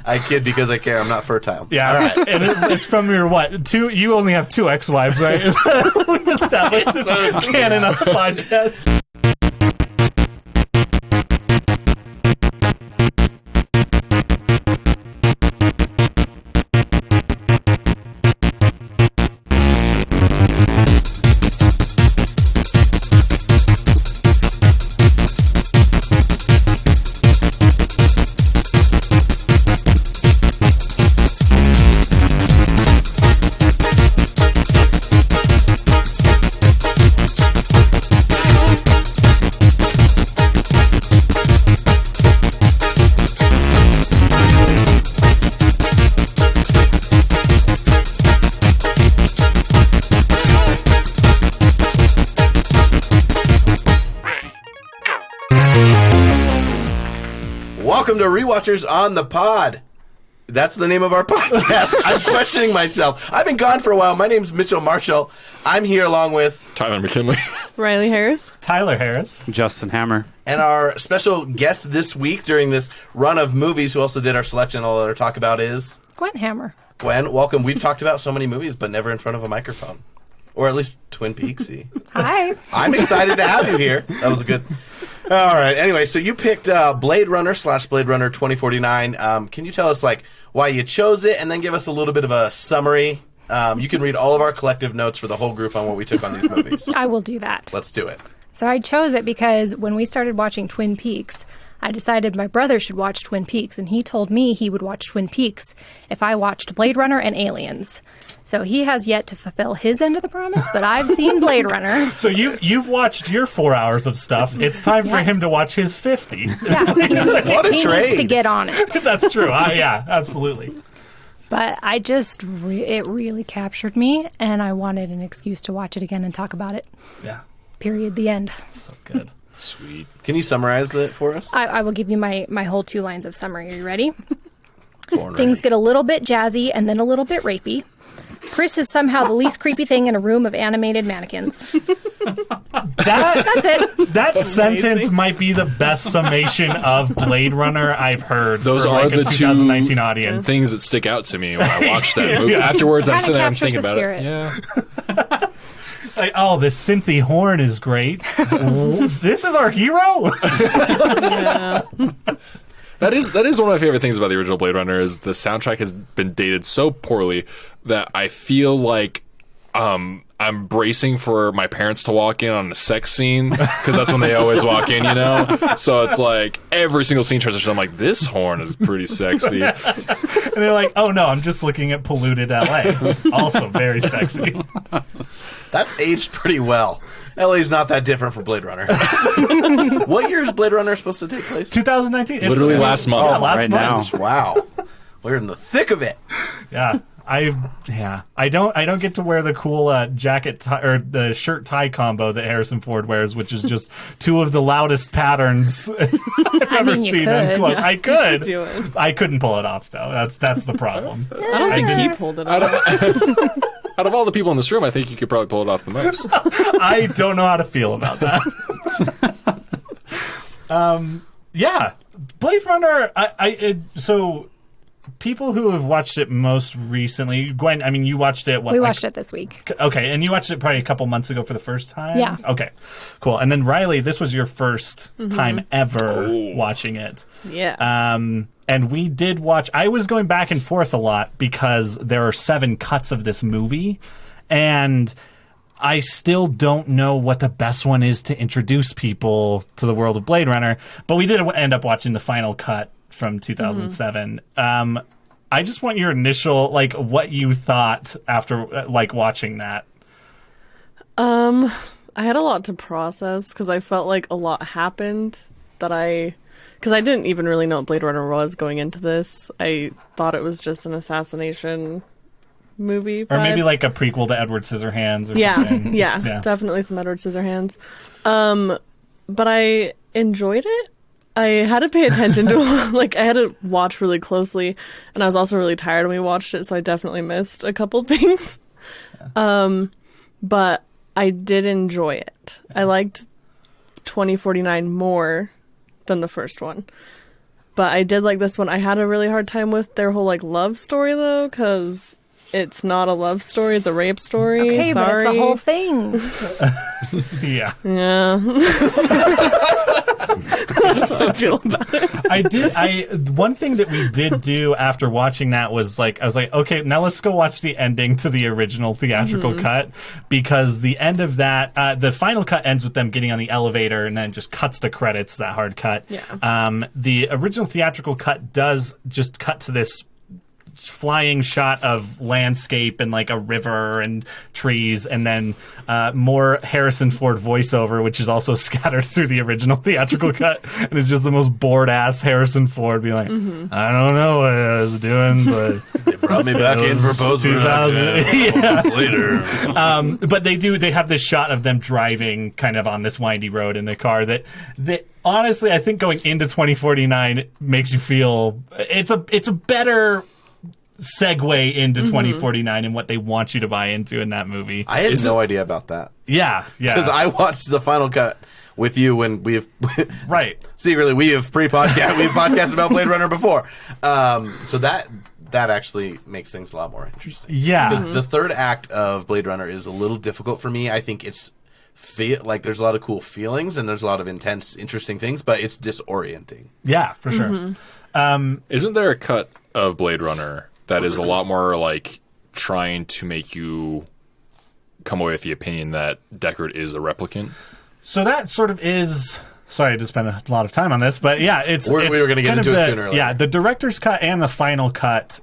I kid because I care. I'm not fertile. Yeah, all right. And it's from your what? Two? You only have 2 ex-wives, right? We've established this canon of the podcast. Welcome to Rewatchers on the Pod. That's the name of our podcast. I'm questioning myself. I've been gone for a while. My name's Mitchell Marshall. I'm here along with Tyler McKinley, Riley Harris, Tyler Harris, Justin Hammer, and our special guest this week during this run of movies who also did our selection and all that our talk about is Gwen Hammer. Gwen, welcome. We've talked about so many movies, but never in front of a microphone. Or at least Twin Peaksy. Hi. I'm excited to have you here. That was a good... All right. Anyway, so you picked Blade Runner / Blade Runner 2049. Can you tell us why you chose it, and then give us a little bit of a summary? You can read all of our collective notes for the whole group on what we took on these movies. I will do that. Let's do it. So I chose it because when we started watching Twin Peaks, I decided my brother should watch Twin Peaks, and he told me he would watch Twin Peaks if I watched Blade Runner and Aliens. So he has yet to fulfill his end of the promise, but I've seen Blade Runner. So you've watched your 4 hours of stuff. It's time for him to watch his 50. Yeah, What a he trade. needs to get on it. That's true. Yeah, absolutely. But I just, it really captured me, and I wanted an excuse to watch it again and talk about it. Yeah. Period. The end. So good. sweet. Can you summarize it for us? I will give you my whole 2 lines of summary. Are you ready? Born Things ready. get a little bit jazzy and then a little bit rapey. Chris is somehow the least creepy thing in a room of animated mannequins. That's it. That sentence might be the best summation of Blade Runner I've heard. Those for are a the 2019 two audience. things that stick out to me when I watch that movie. Afterwards, I'm Kinda sitting there and captures thinking the about spirit. it. Yeah. Like, oh, this synthy horn is great. This is our hero. That is one of my favorite things about the original Blade Runner is the soundtrack has been dated so poorly that I feel like I'm bracing for my parents to walk in on a sex scene because that's when they always walk in, you know? So it's like every single scene transition, I'm like, this horn is pretty sexy. And they're like, oh no, I'm just looking at polluted LA. Also very sexy. That's aged pretty well. LA's not that different from Blade Runner. What year is Blade Runner supposed to take place? 2019. It's Literally last month. Yeah, last Right month. now. Wow. We're in the thick of it. Yeah. I don't get to wear the cool jacket or the shirt tie combo that Harrison Ford wears, which is just 2 of the loudest patterons I've ever mean, you seen up could. close. I could. Do it. I couldn't pull it off though. That's the problem. I don't think didn't- he pulled it off. Out of all the people in this room, I think you could probably pull it off the most. I don't know how to feel about that. Yeah, Blade Runner. So people who have watched it most recently, Gwen. I mean, you watched it. We watched it this week. Okay, and you watched it probably a couple months ago for the first time? Yeah. Okay, cool. And then Riley, this was your first time ever Oh. watching it. Yeah. And we did watch... I was going back and forth a lot because there are 7 cuts of this movie, and I still don't know what the best one is to introduce people to the world of Blade Runner, but we did end up watching the final cut from 2007. I just want your initial, what you thought after, watching that. I had a lot to process because I felt like a lot happened because I didn't even really know what Blade Runner was going into this. I thought it was just an assassination movie Or maybe vibe. like a prequel to Edward Scissorhands or yeah, something. yeah, definitely some Edward Scissorhands. But I enjoyed it. I had to pay attention to I had to watch really closely, and I was also really tired when we watched it, so I definitely missed a couple things. But I did enjoy it. I liked 2049 more than the first one. But I did like this one. I had a really hard time with their whole like love story though, because it's not a love story; it's a rape story. Okay, Sorry. but it's a whole thing. Yeah. Yeah. That's how I feel about it. One thing that we did do after watching that was I was like, okay, now let's go watch the ending to the original theatrical cut, because the end of that, the final cut ends with them getting on the elevator and then just cuts to credits, that hard cut. Yeah. The original theatrical cut does just cut to this flying shot of landscape and like a river and trees, and then more Harrison Ford voiceover, which is also scattered through the original theatrical cut, and it's just the most bored ass Harrison Ford being like, I don't know what I was doing, but They brought me back in for post 2000 later. but they have this shot of them driving kind of on this windy road in the car that honestly I think going into 2049 makes you feel it's a better segue into 2049 and what they want you to buy into in that movie. I had no idea about that. Yeah. Because I watched the final cut with you when we've Right. secretly we have pre-podcast we've podcasted about Blade Runner before. So that actually makes things a lot more interesting. Yeah. Because the third act of Blade Runner is a little difficult for me. I think it's like there's a lot of cool feelings and there's a lot of intense, interesting things, but it's disorienting. Yeah, for sure. Isn't there a cut of Blade Runner that is a lot more like trying to make you come away with the opinion that Deckard is a replicant? So that sort of is... Sorry to spend a lot of time on this, but yeah, we were going to get into it sooner or later. Yeah, the director's cut and the final cut.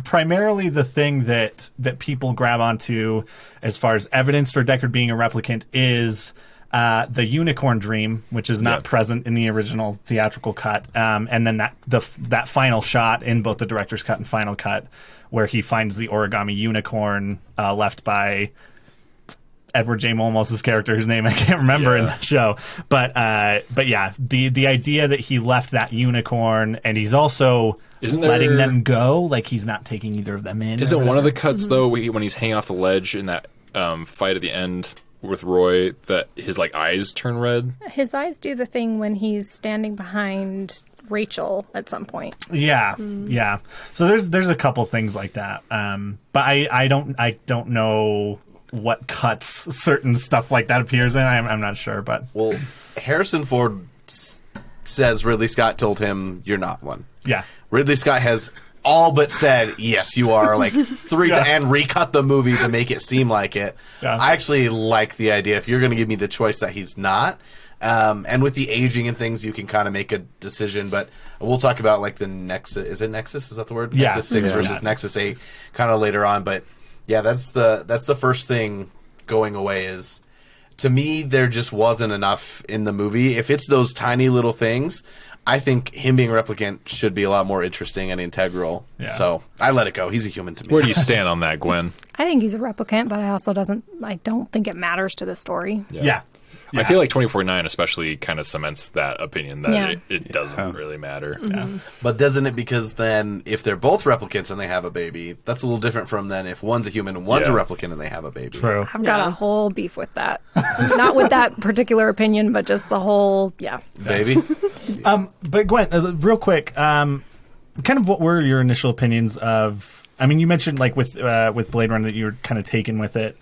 Primarily, the thing that people grab onto as far as evidence for Deckard being a replicant is the unicorn dream, which is not present in the original theatrical cut, and then that final shot in both the director's cut and final cut, where he finds the origami unicorn left by Edward J. Olmos' character, whose name I can't remember in the show. But yeah, the idea that he left that unicorn, and he's also letting them go, like he's not taking either of them in. Isn't one of the cuts, though, when he's hanging off the ledge in that fight at the end with Roy, that his like eyes turn red? His eyes do the thing when he's standing behind Rachel at some point. Yeah, yeah. So there's a couple things like that. But I don't know what cuts certain stuff like that appears in. I'm not sure, but Well, Harrison Ford says Ridley Scott told him, "You're not one." yeah. Ridley Scott has all but said, "Yes, you are." Like and recut the movie to make it seem like it. Yeah. I actually like the idea. If you're going to give me the choice that he's not, and with the aging and things, you can kind of make a decision. But we'll talk about like the Nexus. Is it Nexus? Is that the word? Yeah. Nexus 6 Yeah. versus Nexus 8, kind of later on. But yeah, that's the first thing going away is. To me, there just wasn't enough in the movie. If it's those tiny little things, I think him being a replicant should be a lot more interesting and integral. Yeah. So I let it go. He's a human to me. Where do you stand on that, Gwen? I think he's a replicant, but I don't think it matters to the story. Yeah. I feel like 2049 especially kind of cements that opinion that Yeah. it doesn't really matter. But doesn't it? Because then if they're both replicants and they have a baby, that's a little different from then if one's a human and one's a replicant and they have a baby. True. I've got a whole beef with that. Not with that particular opinion, but just the whole, Baby? But Gwen, real quick, kind of what were your initial opinions of? I mean, you mentioned like with Blade Runner that you were kind of taken with it.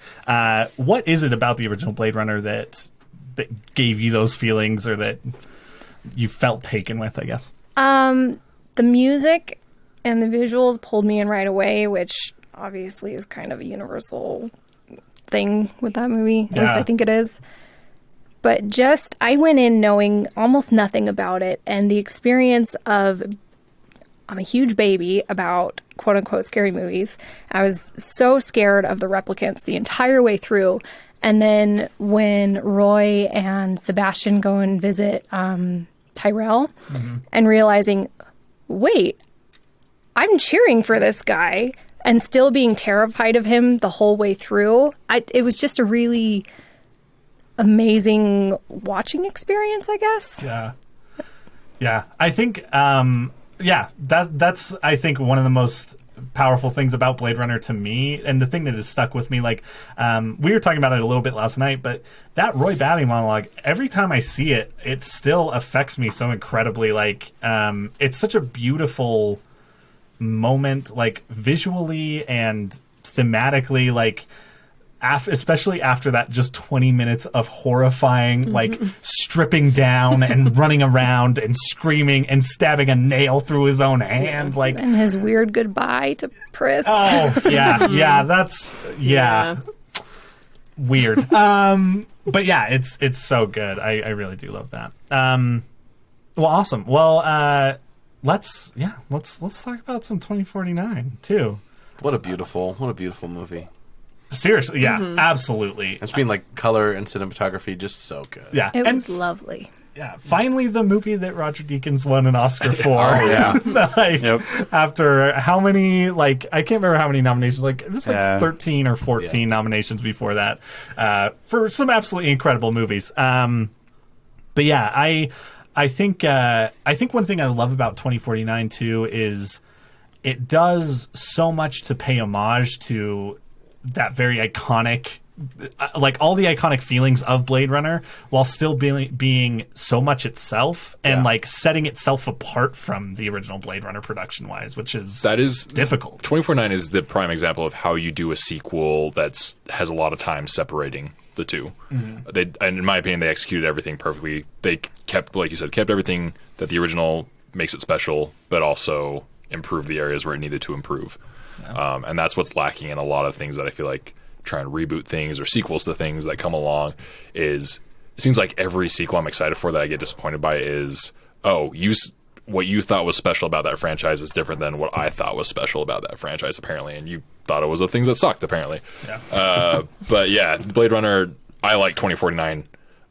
What is it about the original Blade Runner that gave you those feelings, or that you felt taken with, I guess? the music and the visuals pulled me in right away, which obviously is kind of a universal thing with that movie. At least I think it is. But just, I went in knowing almost nothing about it, and the experience of, I'm a huge baby about quote-unquote scary movies. I was so scared of the replicants the entire way through. And then when Roy and Sebastian go and visit Tyrell, and realizing, wait, I'm cheering for this guy, and still being terrified of him the whole way through. It was just a really amazing watching experience, I guess. Yeah. I think, that's I think one of the most powerful things about Blade Runner to me, and the thing that has stuck with me, like we were talking about it a little bit last night, but that Roy Batty monologue, every time I see it, it still affects me so incredibly. Like it's such a beautiful moment, like visually and thematically, like especially after that just 20 minutes of horrifying like stripping down and running around and screaming and stabbing a nail through his own hand, like, and his weird goodbye to Pris. oh yeah that's weird. But yeah, it's so good. I really do love that. Well, awesome. Well, let's talk about some 2049 too. What a beautiful movie. Seriously, yeah, absolutely. It's been like color and cinematography just so good. Yeah, It was lovely. Yeah, finally the movie that Roger Deakins won an Oscar for. Oh, yeah. Like, after how many, like, I can't remember how many nominations, like, it was like 13 or 14 nominations before that, for some absolutely incredible movies. But yeah, I think one thing I love about 2049 too is it does so much to pay homage to that very iconic, like all the iconic feelings of Blade Runner, while still being so much itself and like setting itself apart from the original Blade Runner production wise, which is difficult. 2049 is the prime example of how you do a sequel that has a lot of time separating the two. And in my opinion, they executed everything perfectly. They kept, like you said, kept everything that the original makes it special, but also improved the areas where it needed to improve. And that's what's lacking in a lot of things that I feel like trying to reboot things or sequels to things that come along is it seems like every sequel I'm excited for that I get disappointed by is, what you thought was special about that franchise is different than what I thought was special about that franchise, apparently. And you thought it was the things that sucked, apparently. Yeah. But yeah, Blade Runner, I like 2049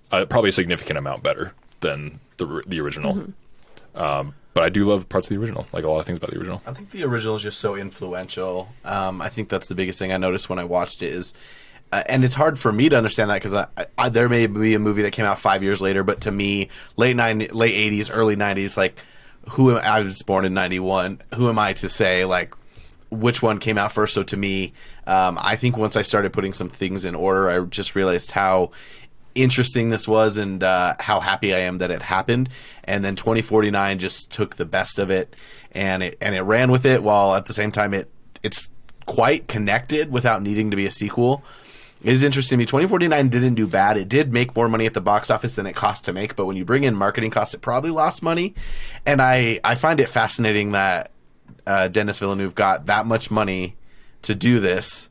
probably a significant amount better than the original. But I do love parts of the original, like a lot of things about the original. I think the original is just so influential. I think that's the biggest thing I noticed when I watched it is, and it's hard for me to understand that because there may be a movie that came out 5 years later, but to me, late 80s, early 90s, like I was born in 91. Who am I to say like which one came out first? So to me, I think once I started putting some things in order, I just realized how interesting this was and how happy I am that it happened. And then 2049 just took the best of it and it ran with it, while at the same time it's quite connected without needing to be a sequel. It is interesting to me. 2049 didn't do bad. It did make more money at the box office than it cost to make, but when you bring in marketing costs, it probably lost money. And I find it fascinating that Denis Villeneuve got that much money to do this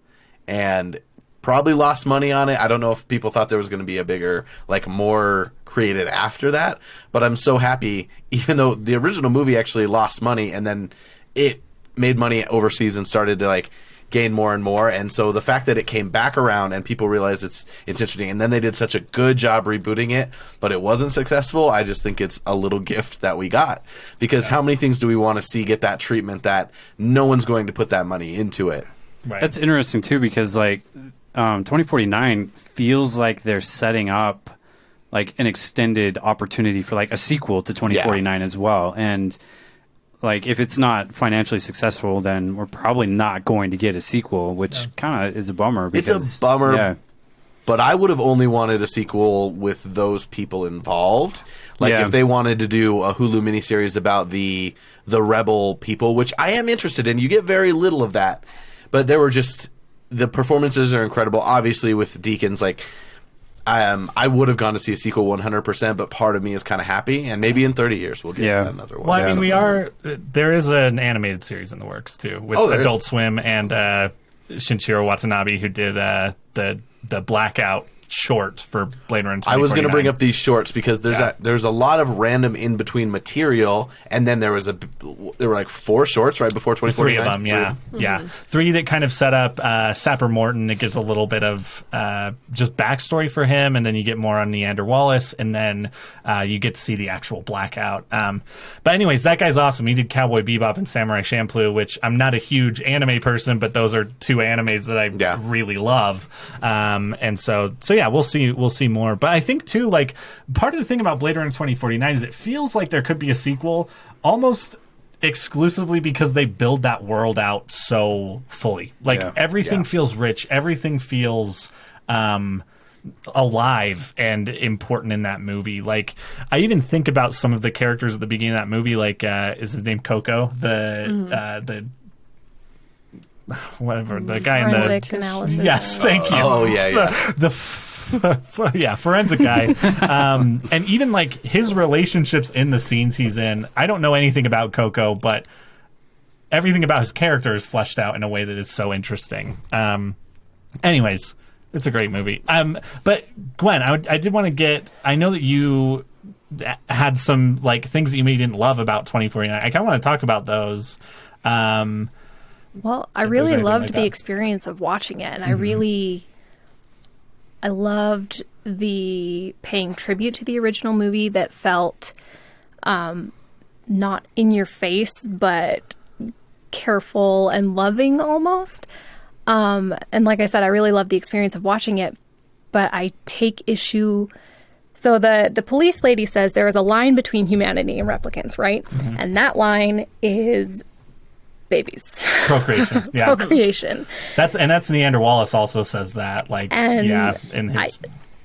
and probably lost money on it. I don't know if people thought there was going to be a bigger, like more created after that, but I'm so happy, even though the original movie actually lost money and then it made money overseas and started to like gain more and more. And so the fact that it came back around and people realized it's interesting, and then they did such a good job rebooting it, but it wasn't successful, I just think it's a little gift that we got. Because how many things do we want to see get that treatment that no one's going to put that money into it? Right. That's interesting too, because like 2049 feels like they're setting up like an extended opportunity for like a sequel to 2049 as well. And like if it's not financially successful, then we're probably not going to get a sequel, which kind of is a bummer. Because, it's a bummer, but I would have only wanted a sequel with those people involved. Like if they wanted to do a Hulu miniseries about the rebel people, which I am interested in. You get very little of that, but there were just the performances are incredible. Obviously with Deakins, like I would have gone to see a sequel 100%, but part of me is kind of happy, and maybe in 30 years we'll get another one. Well, I mean, there is an animated series in the works too with Adult Swim and Shinichiro Watanabe, who did the Blackout short for Blade Runner 2049. I was going to bring up these shorts because there's a lot of random in between material, and then there were like 4 shorts right before 2049. 3 of them, yeah. 3 that kind of set up Sapper Morton. It gives a little bit of just backstory for him, and then you get more on Neander Wallace, and then you get to see the actual Blackout. But anyways, that guy's awesome. He did Cowboy Bebop and Samurai Champloo, which I'm not a huge anime person, but those are 2 animes that I really love. And so yeah, we'll see more. But I think too, like part of the thing about Blade Runner 2049 is it feels like there could be a sequel almost exclusively because they build that world out so fully. Like everything feels rich, everything feels alive and important in that movie. Like I even think about some of the characters at the beginning of that movie, like is his name Coco? The whatever, the guy in the Forensic analysis. Yes, thank you. Oh yeah. Forensic guy. And even like his relationships in the scenes he's in, I don't know anything about Coco, but everything about his character is fleshed out in a way that is so interesting. Anyways, it's a great movie. But Gwen, I did want to get, I know that you had some like things that you maybe didn't love about 2049. I kind of want to talk about those. Well, I really loved the experience of watching it, and I loved the paying tribute to the original movie that felt not in your face, but careful and loving almost. And like I said, I really loved the experience of watching it, but I take issue. So the police lady says there is a line between humanity and replicants, right? And that line is babies. Procreation. Yeah. Procreation. That's Neander Wallace also says that, like, in his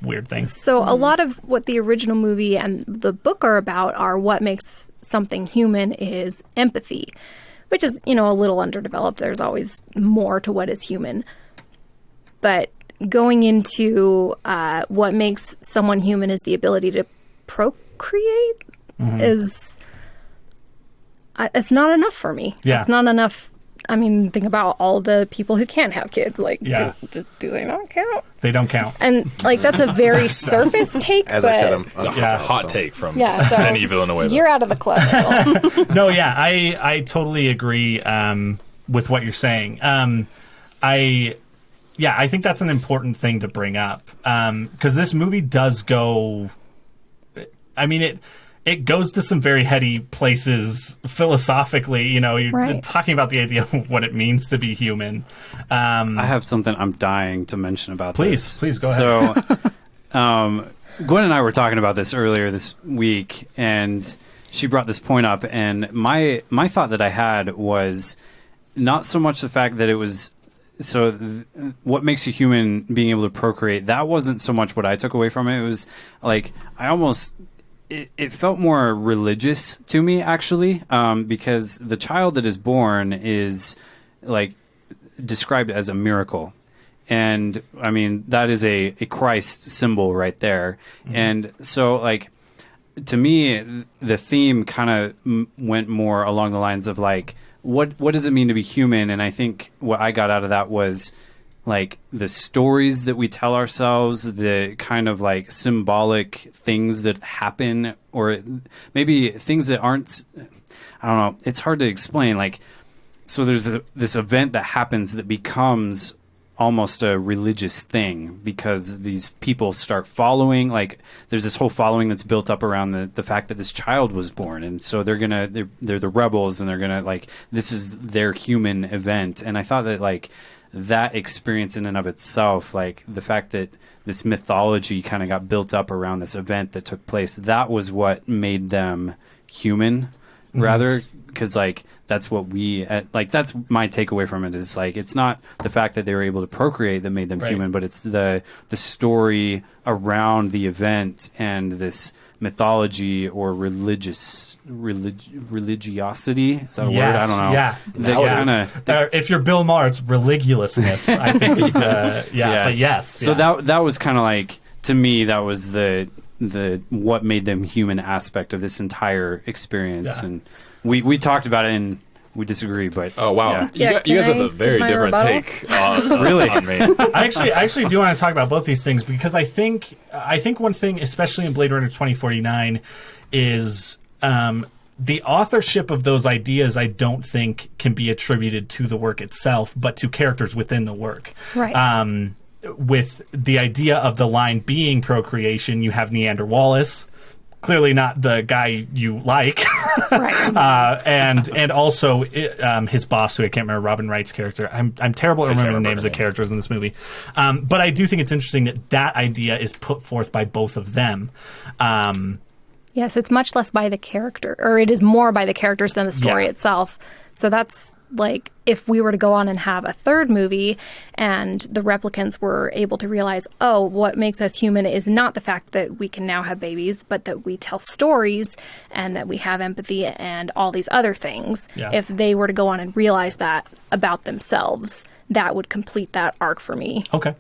weird thing. So a lot of what the original movie and the book are about are what makes something human is empathy, which is, a little underdeveloped. There's always more to what is human. But going into what makes someone human is the ability to procreate is... it's not enough for me. Yeah. It's not enough. I mean, think about all the people who can't have kids. Like, do they not count? They don't count. And, like, that's a very surface take. As but I said, I'm hot take from so Denis Villeneuve. you're out of the club. No, yeah, I totally agree with what you're saying. I think that's an important thing to bring up because this movie does go. I mean, it goes to some very heady places philosophically. You're talking about the idea of what it means to be human. I have something I'm dying to mention about this. Please go ahead. So, Gwen and I were talking about this earlier this week, and she brought this point up, and my thought that I had was not so much the fact that it was what makes you human being able to procreate. That wasn't so much what I took away from it. It was like it felt more religious to me, actually, because the child that is born is like described as a miracle. And I mean, that is a Christ symbol right there. And so, like, to me, the theme kind of went more along the lines of like, what does it mean to be human? And I think what I got out of that was like the stories that we tell ourselves, the kind of like symbolic things that happen, or maybe things that aren't, I don't know, it's hard to explain. Like, so there's this event that happens that becomes almost a religious thing because these people start following, like there's this whole following that's built up around the fact that this child was born, and so they're the rebels, and they're gonna, like, this is their human event. And I thought that, like, that experience in and of itself, like the fact that this mythology kind of got built up around this event that took place, that was what made them human, rather, because like that's what that's my takeaway from it, is like it's not the fact that they were able to procreate that made them human, but it's the story around the event and this mythology or religiosity. Is that a word? I don't know. Yeah. If you're Bill Maher, it's religiousness, I think is the but yes. So that was kind of like, to me, that was the what made them human aspect of this entire experience. And we talked about it and we disagree, but oh wow, Yeah. you guys have a very different take really on me. I actually do want to talk about both these things because I think one thing, especially in Blade Runner 2049, is the authorship of those ideas. I don't think can be attributed to the work itself, but to characters within the work. Right. With the idea of the line being procreation, you have Neander Wallace. Clearly not the guy you like. Right. And also his boss, who I can't remember, Robin Wright's character. I'm terrible at remembering the names of characters in this movie. But I do think it's interesting that idea is put forth by both of them. Yes, it's much less by the character, or it is more by the characters than the story itself. So that's like if we were to go on and have a third movie and the replicants were able to realize, oh, what makes us human is not the fact that we can now have babies, but that we tell stories and that we have empathy and all these other things. Yeah. If they were to go on and realize that about themselves, that would complete that arc for me. Okay.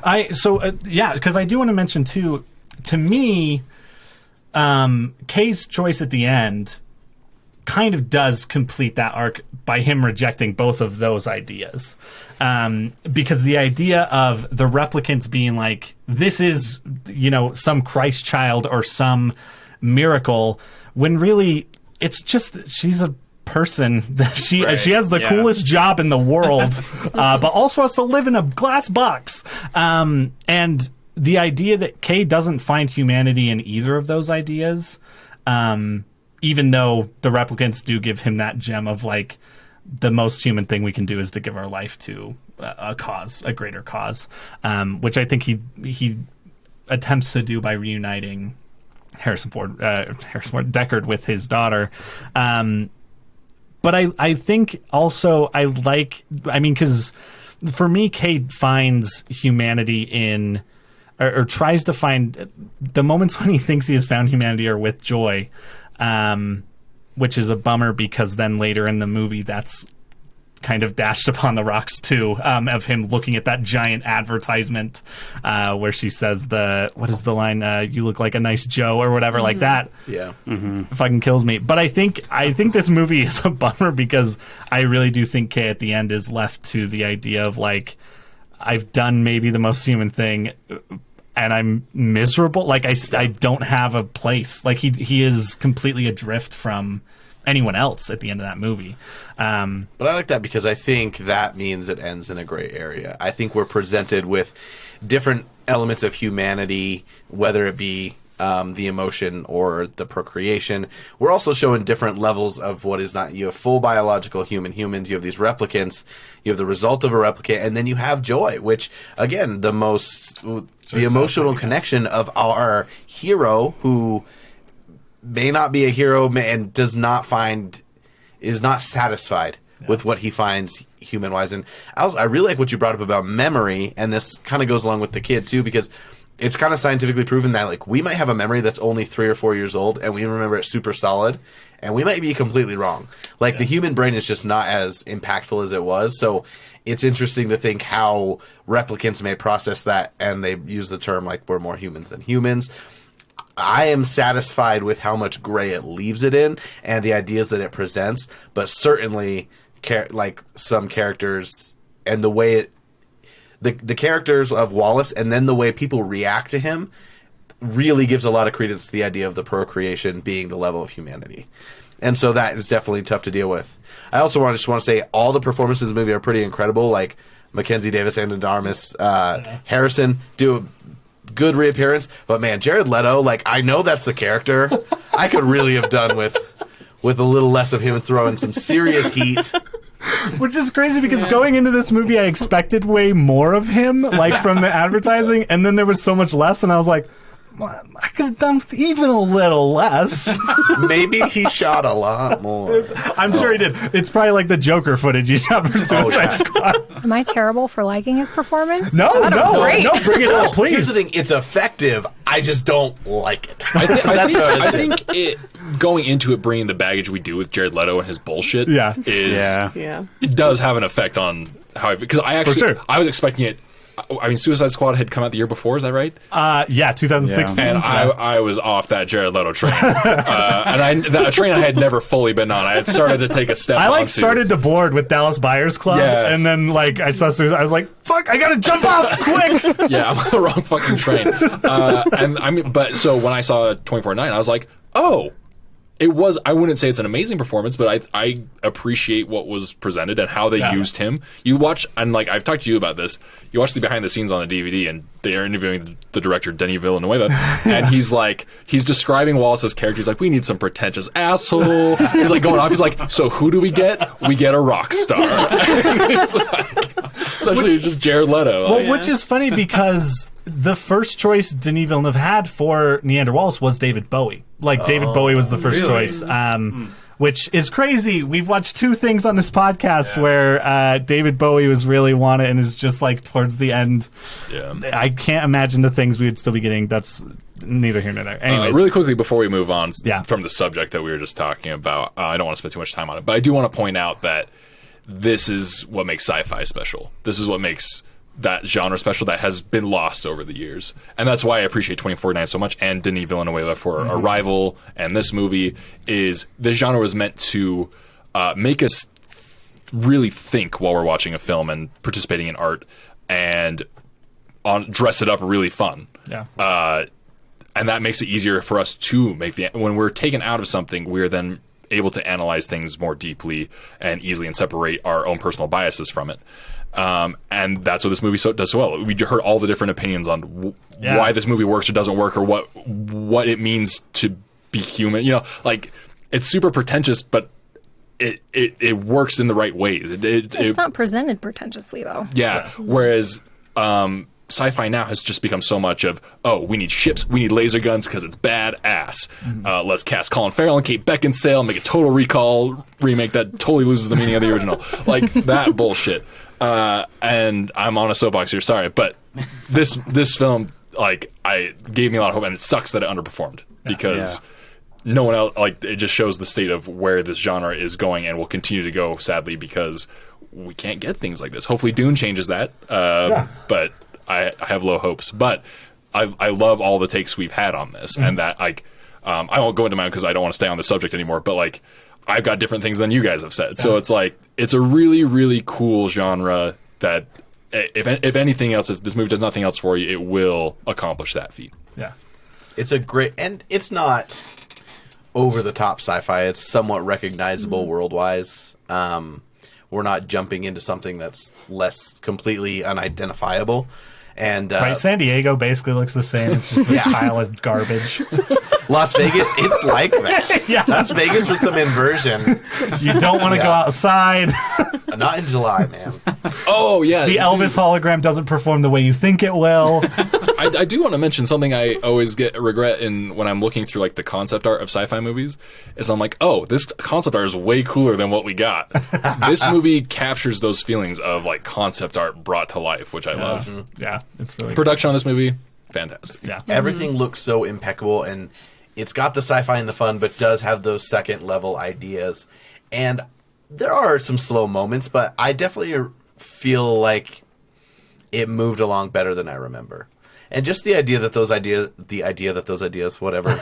Because I do want to mention too, to me, Kay's choice at the end kind of does complete that arc by him rejecting both of those ideas. Because the idea of the replicants being like, this is, some Christ child or some miracle, when really it's just, she's a person that she has the coolest job in the world, but also has to live in a glass box. And the idea that Kay doesn't find humanity in either of those ideas, even though the replicants do give him that gem of like, the most human thing we can do is to give our life to a cause, a greater cause, which I think he attempts to do by reuniting Harrison Ford Deckard with his daughter. But I think also because for me, Kay finds humanity in, or tries to find, the moments when he thinks he has found humanity are with Joy, which is a bummer because then later in the movie that's kind of dashed upon the rocks too, of him looking at that giant advertisement where she says what is the line, you look like a nice Joe or whatever, like that. Yeah. Fucking kills me. But I think this movie is a bummer because I really do think Kay at the end is left to the idea of like, I've done maybe the most human thing and I'm miserable. Like I don't have a place. Like he is completely adrift from anyone else at the end of that movie. But I like that because I think that means it ends in a gray area. I think we're presented with different elements of humanity, whether it be the emotion or the procreation. We're also showing different levels of what is not. You have full biological humans, you have these replicants, you have the result of a replicant, and then you have Joy, which, again, the emotional connection of our hero who may not be a hero and is not satisfied with what he finds human-wise. And I really like what you brought up about memory, and this kind of goes along with the kid, too, because it's kind of scientifically proven that like we might have a memory that's only 3 or 4 years old, and we remember it super solid, and we might be completely wrong. Like, the human brain is just not as impactful as it was, so it's interesting to think how replicants may process that, and they use the term, like, we're more humans than humans. I am satisfied with how much gray it leaves it in and the ideas that it presents, but certainly like some characters and the way the characters of Wallace and then the way people react to him really gives a lot of credence to the idea of the procreation being the level of humanity. And so that is definitely tough to deal with. I also just want to say all the performances in the movie are pretty incredible, like Mackenzie Davis, Ana de Armas, Harrison do a good reappearance, but man, Jared Leto, like, I know that's the character. I could really have done with a little less of him throwing some serious heat. Which is crazy because going into this movie, I expected way more of him, like from the advertising, and then there was so much less, and I was like, well, I could have done even a little less. Maybe he shot a lot more. I'm sure he did. It's probably like the Joker footage he shot for Suicide Squad. Am I terrible for liking his performance? No, bring it up, please. Here's the thing: it's effective. I just don't like it. I think it going into it, bringing the baggage we do with Jared Leto and his bullshit, it does have an effect on how. Because I was expecting it. I mean, Suicide Squad had come out the year before, is that right? 2016. And I was off that Jared Leto train. A train I had never fully been on. I had started to take a step started to board with Dallas Buyers Club, and then, like, I saw Suicide, I was like, fuck, I gotta jump off, quick! Yeah, I'm on the wrong fucking train. But so when I saw 24/9, I was like, oh, I wouldn't say it's an amazing performance, but I appreciate what was presented and how they used him. You watch, and like I've talked to you about this, you watch the behind the scenes on the DVD, and they are interviewing the director, Denis Villeneuve, and he's describing Wallace's character. He's like, we need some pretentious asshole. He's like going off. He's like, so who do we get? We get a rock star. It's like, essentially just Jared Leto. Well, which is funny because the first choice Denis Villeneuve had for Neander Wallace was David Bowie. like David Bowie was the first choice. Which is crazy. We've watched 2 things on this podcast where David Bowie was really wanted and is just like towards the end. Yeah. I can't imagine the things we would still be getting. That's neither here nor there. Anyways. Really quickly before we move on Yeah. from the subject that we were just talking about, I don't want to spend too much time on it, but I do want to point out that this is what makes sci-fi special. This is what makes that genre special that has been lost over the years. And that's why I appreciate 2049 so much, and Denis Villeneuve for Arrival and this movie. Is this genre was meant to make us really think while we're watching a film and participating in art, and dress it up really fun. Yeah. And that makes it easier for us to make when we're taken out of something, we're then able to analyze things more deeply and easily and separate our own personal biases from it. And that's what this movie does so well. We heard all the different opinions on why this movie works or doesn't work, or what it means to be human. You know, like, it's super pretentious, but it works in the right ways. It's not presented pretentiously, though. Yeah. Whereas sci-fi now has just become so much of, we need ships, we need laser guns because it's badass. Let's cast Colin Farrell and Kate Beckinsale, make a Total Recall remake that totally loses the meaning of the original. Like, that bullshit. And I'm on a soapbox here, sorry, but this film, like, gave me a lot of hope, and it sucks that it underperformed because no one else, like, it just shows the state of where this genre is going and will continue to go, sadly, because we can't get things like this. Hopefully Dune changes that, but I have low hopes. But I love all the takes we've had on this, and that, like, I won't go into mine because I don't want to stay on the subject anymore, but, like, I've got different things than you guys have said. So it's like, it's a really, really cool genre that, if anything else, if this movie does nothing else for you, it will accomplish that feat. Yeah. It's a great, and it's not over-the-top sci-fi. It's somewhat recognizable world-wise. We're not jumping into something that's less completely unidentifiable. And Right, San Diego basically looks the same. It's just a pile of garbage. Las Vegas, it's like that. Yeah. Las Vegas with some inversion. You don't want to go outside. Not in July, man. Oh, yeah. The Elvis hologram doesn't perform the way you think it will. I do want to mention something I always regret when I'm looking through, like, the concept art of sci-fi movies, is I'm like, this concept art is way cooler than what we got. This movie captures those feelings of, like, concept art brought to life, which I love. Yeah, it's really Production on this movie, fantastic. Yeah. Everything looks so impeccable, and it's got the sci-fi and the fun, but does have those second-level ideas. And there are some slow moments, but I definitely feel like it moved along better than I remember. And just the idea that those ideas, whatever,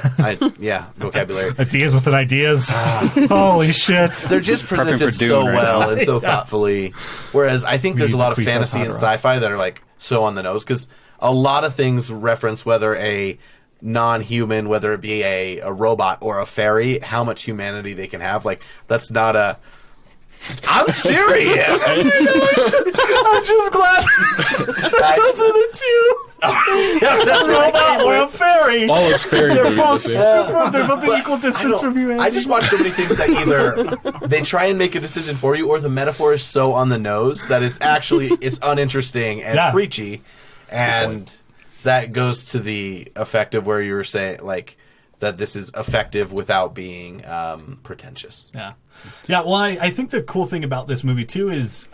vocabulary. Ideas within ideas. Holy shit. They're just presented so well and so thoughtfully. Whereas I think there's a lot of fantasy and sci-fi that are, like, so on the nose, because a lot of things reference whether a non-human, whether it be a robot or a fairy, how much humanity they can have. Like, that's not a... I'm serious. I'm just glad. Those are the two. That's Robot or a fairy. All those fairy They're movies. both super. They're both But the equal distance from humanity. I just watch so many things that either they try and make a decision for you, or the metaphor is so on the nose that it's uninteresting and preachy, and that goes to the effect of where you were saying, like, that this is effective without being pretentious. Yeah. Well, I think the cool thing about this movie too is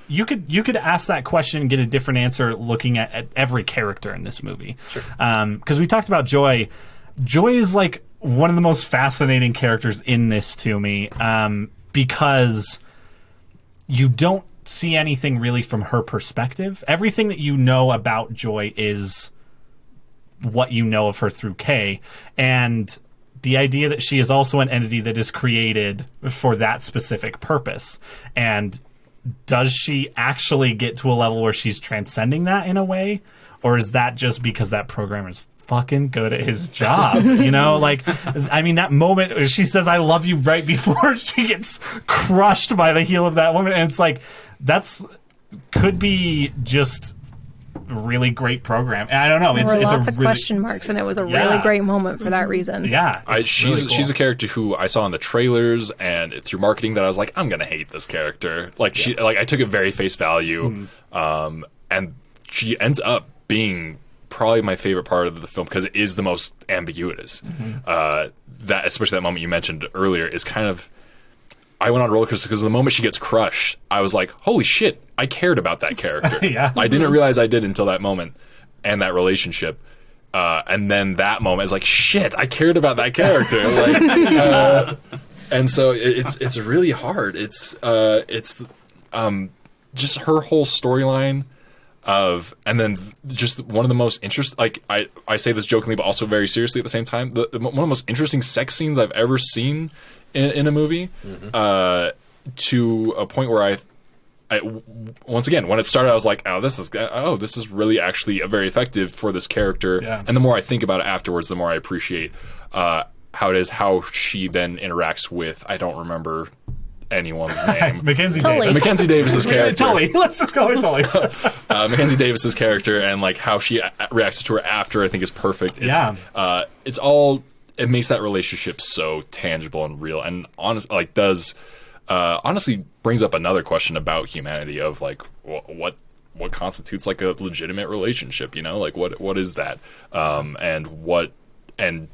you could ask that question and get a different answer looking at every character in this movie. Sure. Because we talked about Joy. Joy is, like, one of the most fascinating characters in this to me, because you don't see anything really from her perspective. Everything that you know about Joy is what you know of her through Kay, and the idea that she is also an entity that is created for that specific purpose. And does she actually get to a level where she's transcending that in a way? Or is that just because that programmer is fucking good at his job? You know, like, I mean, that moment where she says, "I love you," right before she gets crushed by the heel of that woman. And it's like, could be just really great program. And I don't know. There were lots of question marks, and it was a really great moment for that reason. Yeah, she's a character who I saw in the trailers and through marketing that I was like, I'm gonna hate this character. Like, I took it very face value, and she ends up being probably my favorite part of the film because it is the most ambiguous. That, especially that moment you mentioned earlier, is kind of. I went on a roller coaster because the moment she gets crushed, I was like, "Holy shit! I cared about that character." Yeah. I didn't realize I did until that moment and that relationship. And then that moment is like, "Shit! I cared about that character." Like, and so it's really hard. It's just her whole storyline. And then just one of the most interesting, like I say this jokingly, but also very seriously at the same time, one of the most interesting sex scenes I've ever seen in a movie, to a point where I once again, when it started, I was like, this is really actually very effective for this character. Yeah. And the more I think about it afterwards, the more I appreciate how she then interacts with, I don't remember anyone's name. Mackenzie Tully. Davis. Mackenzie Davis's character. Tully. Let's just go with Tully. Mackenzie Davis's character and like how she reacts to her after, I think is perfect. It's it makes that relationship so tangible and real, and honestly brings up another question about humanity of like what constitutes like a legitimate relationship, like what is that, and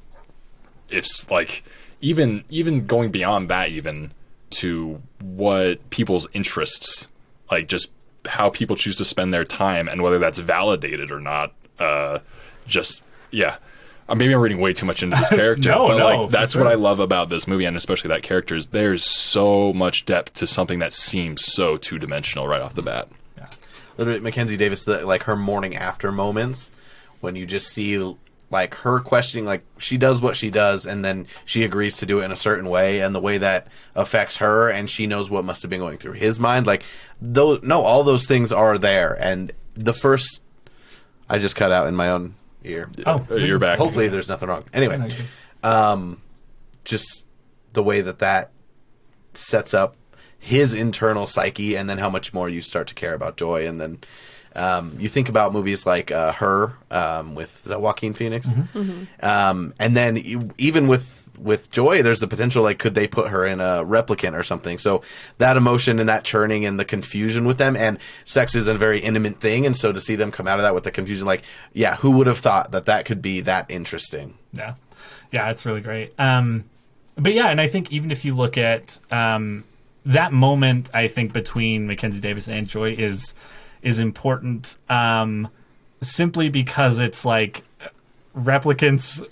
if like even going beyond that, even to what people's interests, like just how people choose to spend their time and whether that's validated or not. Maybe I'm reading way too much into this character, but that's what I love about this movie, and especially that character, is there's so much depth to something that seems so two-dimensional right off the bat. Yeah. Literally, Mackenzie Davis, like her morning after moments, when you just see like her questioning, like she does what she does, and then she agrees to do it in a certain way, and the way that affects her, and she knows what must have been going through his mind. Like, all those things are there, and the first, I just cut out in my own ear. Oh, you're back. Hopefully, there's nothing wrong. Anyway, just the way that sets up his internal psyche, and then how much more you start to care about Joy, and then. You think about movies like Her with Joaquin Phoenix, and then even with Joy, there's the potential, like, could they put her in a replicant or something? So that emotion and that churning and the confusion with them, and sex is a very intimate thing, and so to see them come out of that with the confusion, like, yeah, who would have thought that could be that interesting? Yeah, it's really great. But yeah, and I think even if you look at that moment, I think between Mackenzie Davis and Joy is important, simply because it's like replicants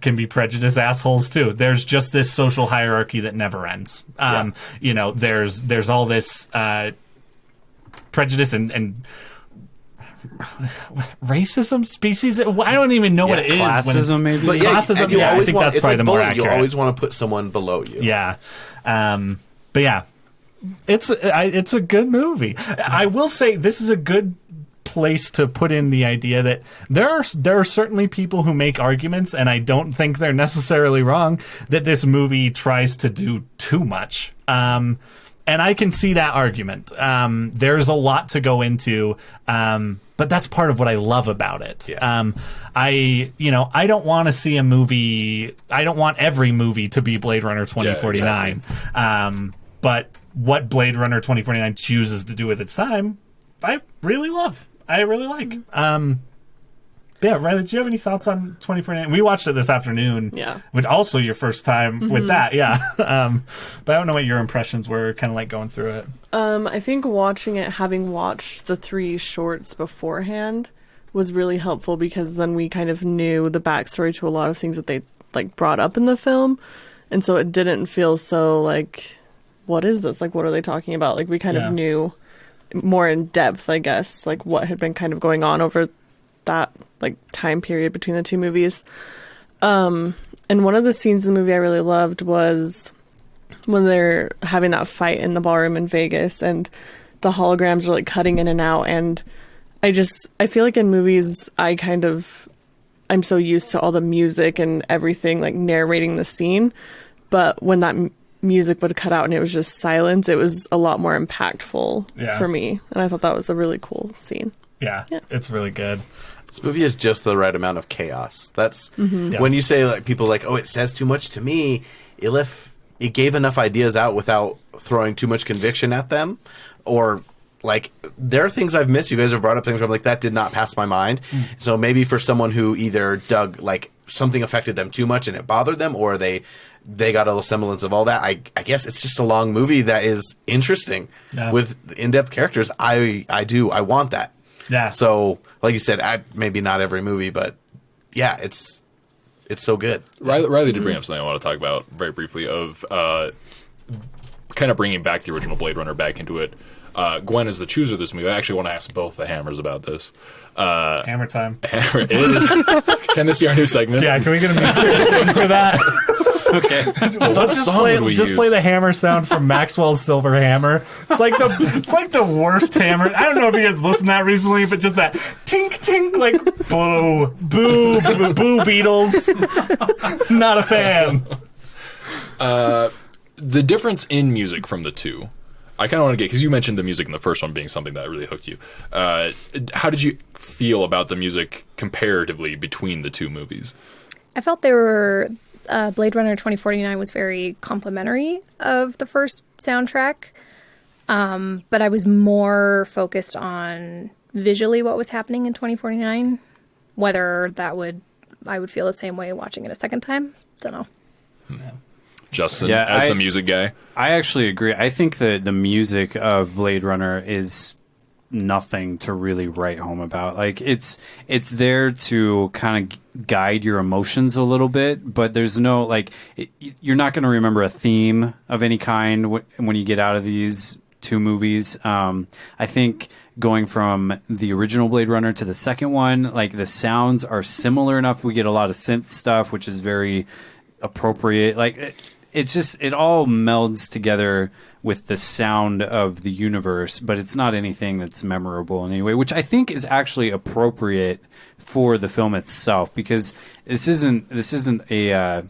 can be prejudiced assholes too. There's just this social hierarchy that never ends. There's all this prejudice and racism, species. I don't even know what it is. Classism, maybe. But classism. I think that's probably the more accurate. You always want to put someone below you. Yeah, but yeah. It's a good movie. I will say this is a good place to put in the idea that there are certainly people who make arguments, and I don't think they're necessarily wrong, that this movie tries to do too much. And I can see that argument. There's a lot to go into, but that's part of what I love about it. Yeah. I don't want to see a movie. I don't want every movie to be Blade Runner 2049. Yeah, exactly. But what Blade Runner 2049 chooses to do with its time, I really love. I really like. Yeah, Riley, did you have any thoughts on 2049? We watched it this afternoon. Yeah. Which also your first time with that, yeah. But I don't know what your impressions were, kind of like going through it. I think watching it, having watched the 3 shorts beforehand, was really helpful, because then we kind of knew the backstory to a lot of things that they like brought up in the film, and so it didn't feel so like, what is this? Like, what are they talking about? Like, we kind of knew more in depth, I guess, like what had been kind of going on over that like time period between the 2 movies. And one of the scenes in the movie I really loved was when they're having that fight in the ballroom in Vegas, and the holograms are like cutting in and out. And I feel like in movies, I'm so used to all the music and everything like narrating the scene, but when that music would cut out and it was just silence, it was a lot more impactful for me, and I thought that was a really cool scene. Yeah, it's really good. This movie has just the right amount of chaos. That's when you say, like, people like, oh, it says too much to me. It gave enough ideas out without throwing too much conviction at them, or like there are things I've missed. You guys have brought up things where I'm like, that did not pass my mind. So maybe for someone who either dug like something affected them too much and it bothered them, or they got a little semblance of all that. I guess it's just a long movie that is interesting with in-depth characters. I want that. Yeah. So like you said, maybe not every movie, but yeah, it's so good. Riley did bring up something I want to talk about very briefly of kind of bringing back the original Blade Runner back into it. Gwen is the chooser of this movie. I actually want to ask both the Hammers about this. Hammer time. Hammer, it is. Can this be our new segment? Yeah, can we get a music sting for that? Okay. Let's just play the hammer sound from Maxwell's Silver Hammer. It's like the worst hammer. I don't know if you guys listened to that recently, but just that tink tink, like boo boo boo, boo Beatles. Not a fan. The difference in music from the two, I kind of want to get, because you mentioned the music in the first one being something that really hooked you. How did you feel about the music comparatively between the two movies? I felt they were Blade Runner 2049 was very complimentary of the first soundtrack, but I was more focused on visually what was happening in 2049. Whether I would feel the same way watching it a second time, don't know. Justin, as the music guy? I actually agree. I think that the music of Blade Runner is nothing to really write home about. Like it's there to kind of guide your emotions a little bit, but there's no you're not going to remember a theme of any kind when you get out of these two movies. I think going from the original Blade Runner to the second one, like the sounds are similar enough. We get a lot of synth stuff, which is very appropriate. Like it all melds together with the sound of the universe, but it's not anything that's memorable in any way, which I think is actually appropriate for the film itself, because this isn't a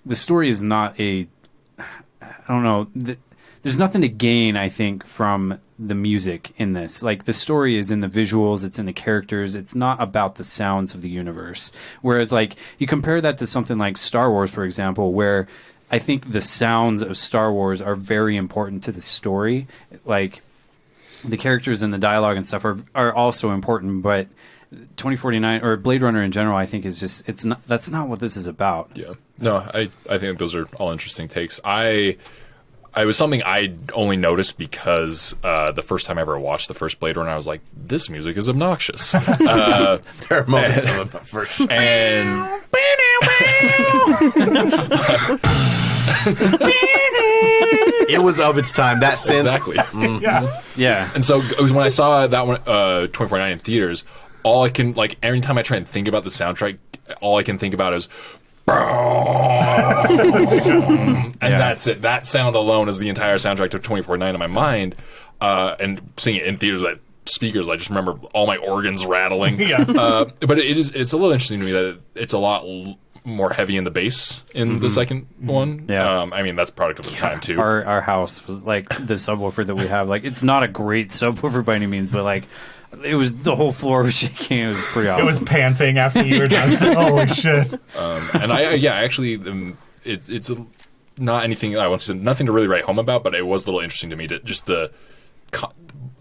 the story is not a, I don't know, there's nothing to gain, I think, from the music in this. Like, the story is in the visuals, it's in the characters, it's not about the sounds of the universe. Whereas, like, you compare that to something like Star Wars, for example, where I think the sounds of Star Wars are very important to the story. Like, the characters and the dialogue and stuff are also important, but 2049 or Blade Runner in general, I think is just, that's not what this is about. Yeah. No, I think those are all interesting takes. I was something I only noticed because the first time I ever watched the first Blade Runner, I was like, this music is obnoxious. There are moments of it, for sure. And it was of its time. That synth. Exactly. Yeah. And so it was when I saw that one, 2049 in theaters, all I can, like, every time I try and think about the soundtrack, all I can think about is and that's it. That sound alone is the entire soundtrack to 2049 in my mind. And seeing it in theaters with speakers, I just remember all my organs rattling. But it's a little interesting to me that it's a lot more heavy in the bass in the second one. I mean, that's product of the time too. Our house was like the subwoofer that we have. Like, it's not a great subwoofer by any means, but like, it was, the whole floor was shaking. It was pretty awesome. It was panting after you were done. Holy shit! And it's not anything I want to say, nothing to really write home about, but it was a little interesting to me to just the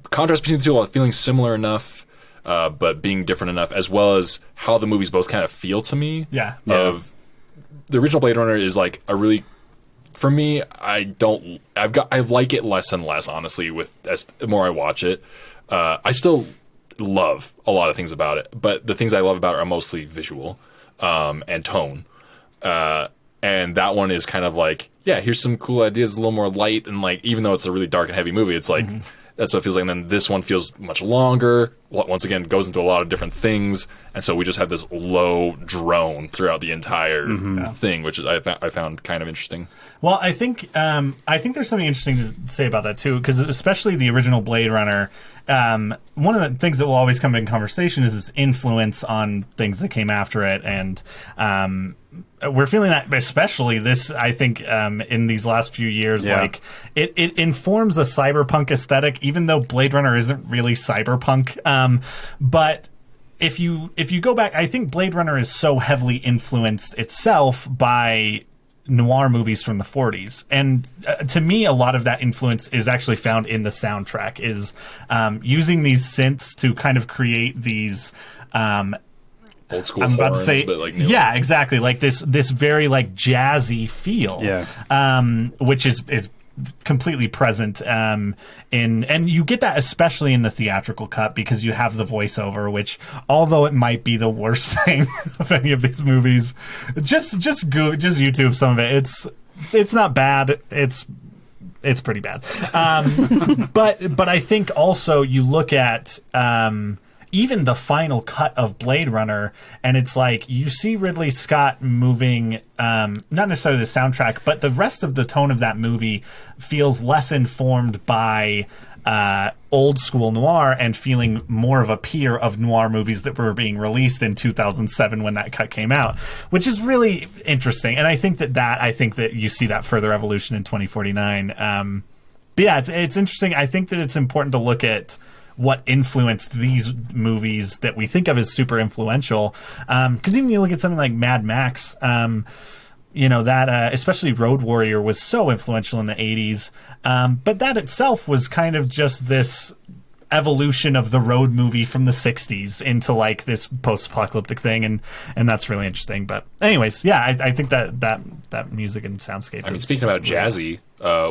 contrast between the two, while feeling similar enough, but being different enough, as well as how the movies both kind of feel to me. Of the original Blade Runner is like a really, for me, I like it less and less, honestly, as the more I watch it. I still love a lot of things about it, but the things I love about it are mostly visual and tone. And that one is kind of like, yeah, here's some cool ideas, a little more light, and like, even though it's a really dark and heavy movie, it's like, that's what it feels like. And then this one feels much longer. Once again, goes into a lot of different things, and so we just have this low drone throughout the entire thing, which I found kind of interesting. Well, I think there's something interesting to say about that too, because especially the original Blade Runner. One of the things that will always come in conversation is its influence on things that came after it, and we're feeling that especially this, I think, in these last few years. Like, it informs a cyberpunk aesthetic, even though Blade Runner isn't really cyberpunk. But if you go back, I think Blade Runner is so heavily influenced itself by noir movies from the 40s. And to me, a lot of that influence is actually found in the soundtrack, is using these synths to kind of create these old school I'm about horns, to say, but like new. yeah, exactly, like this very like jazzy feel, which is completely present and you get that especially in the theatrical cut because you have the voiceover, which although it might be the worst thing of any of these movies, just YouTube some of it. It's not bad. It's pretty bad. But I think also you look at even the final cut of Blade Runner, and it's like you see Ridley Scott moving, not necessarily the soundtrack, but the rest of the tone of that movie feels less informed by old school noir and feeling more of a peer of noir movies that were being released in 2007 when that cut came out, which is really interesting. And I think that you see that further evolution in 2049. But yeah, it's interesting. I think that it's important to look at what influenced these movies that we think of as super influential. Because even you look at something like Mad Max, that especially Road Warrior was so influential in the 80s. But that itself was kind of just this evolution of the road movie from the 60s into like this post-apocalyptic thing, and that's really interesting. But anyways, yeah, I think that music and soundscape. I mean, speaking about jazzy,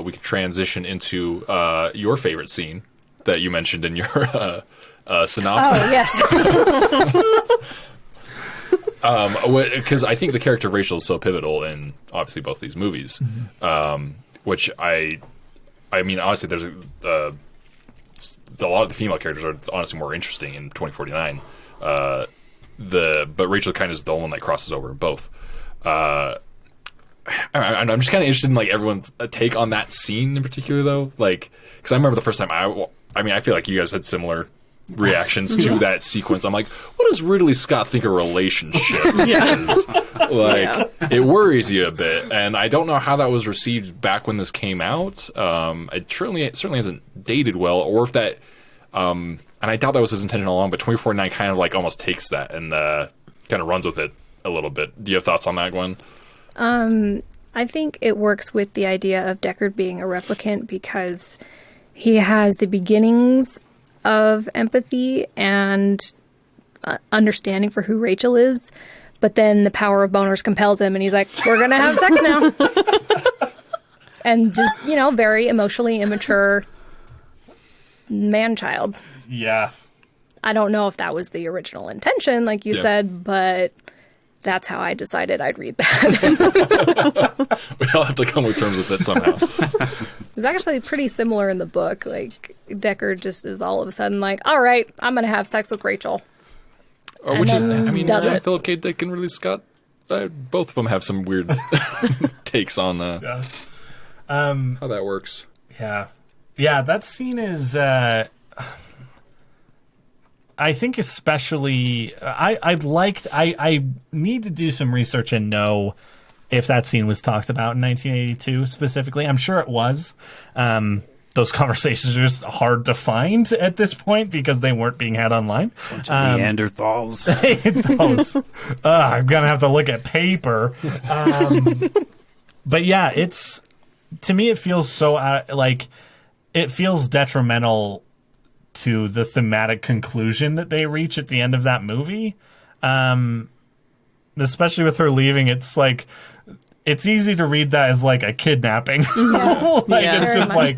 we could transition into your favorite scene that you mentioned in your synopsis. Oh, yes. Because I think the character of Rachel is so pivotal in obviously both these movies. Which I mean, honestly, there's a lot of the female characters are honestly more interesting in 2049. But Rachel kind of is the only one that crosses over in both. I'm just kind of interested in like everyone's take on that scene in particular, though. Like, because I remember the first time I feel like you guys had similar reactions to that sequence. I'm like, what does Ridley Scott think a relationship is? Like, it worries you a bit, and I don't know how that was received back when this came out. It certainly hasn't dated well, or if that, and I doubt that was his intention all along. But 2049 kind of like almost takes that and kind of runs with it a little bit. Do you have thoughts on that, Gwen? I think it works with the idea of Deckard being a replicant because he has the beginnings of empathy and understanding for who Rachel is, but then the power of boners compels him and he's like, we're gonna have sex now. And just, very emotionally immature man-child. Yeah. I don't know if that was the original intention, like you said, but that's how I decided I'd read that. We all have to come to terms with it somehow. It's actually pretty similar in the book. Like, Deckard just is all of a sudden like, all right, I'm going to have sex with Rachel. Which is, does it. Philip K. Dick and Ridley Scott, both of them have some weird takes on how that works. Yeah. Yeah, that scene is... I think especially I need to do some research and know if that scene was talked about in 1982 specifically. I'm sure it was. Those conversations are just hard to find at this point because they weren't being had online. Bunch of Neanderthals. I'm gonna have to look at paper. But yeah, to me it feels so it feels detrimental to the thematic conclusion that they reach at the end of that movie. Especially with her leaving, it's like, it's easy to read that as like a kidnapping. It's just like,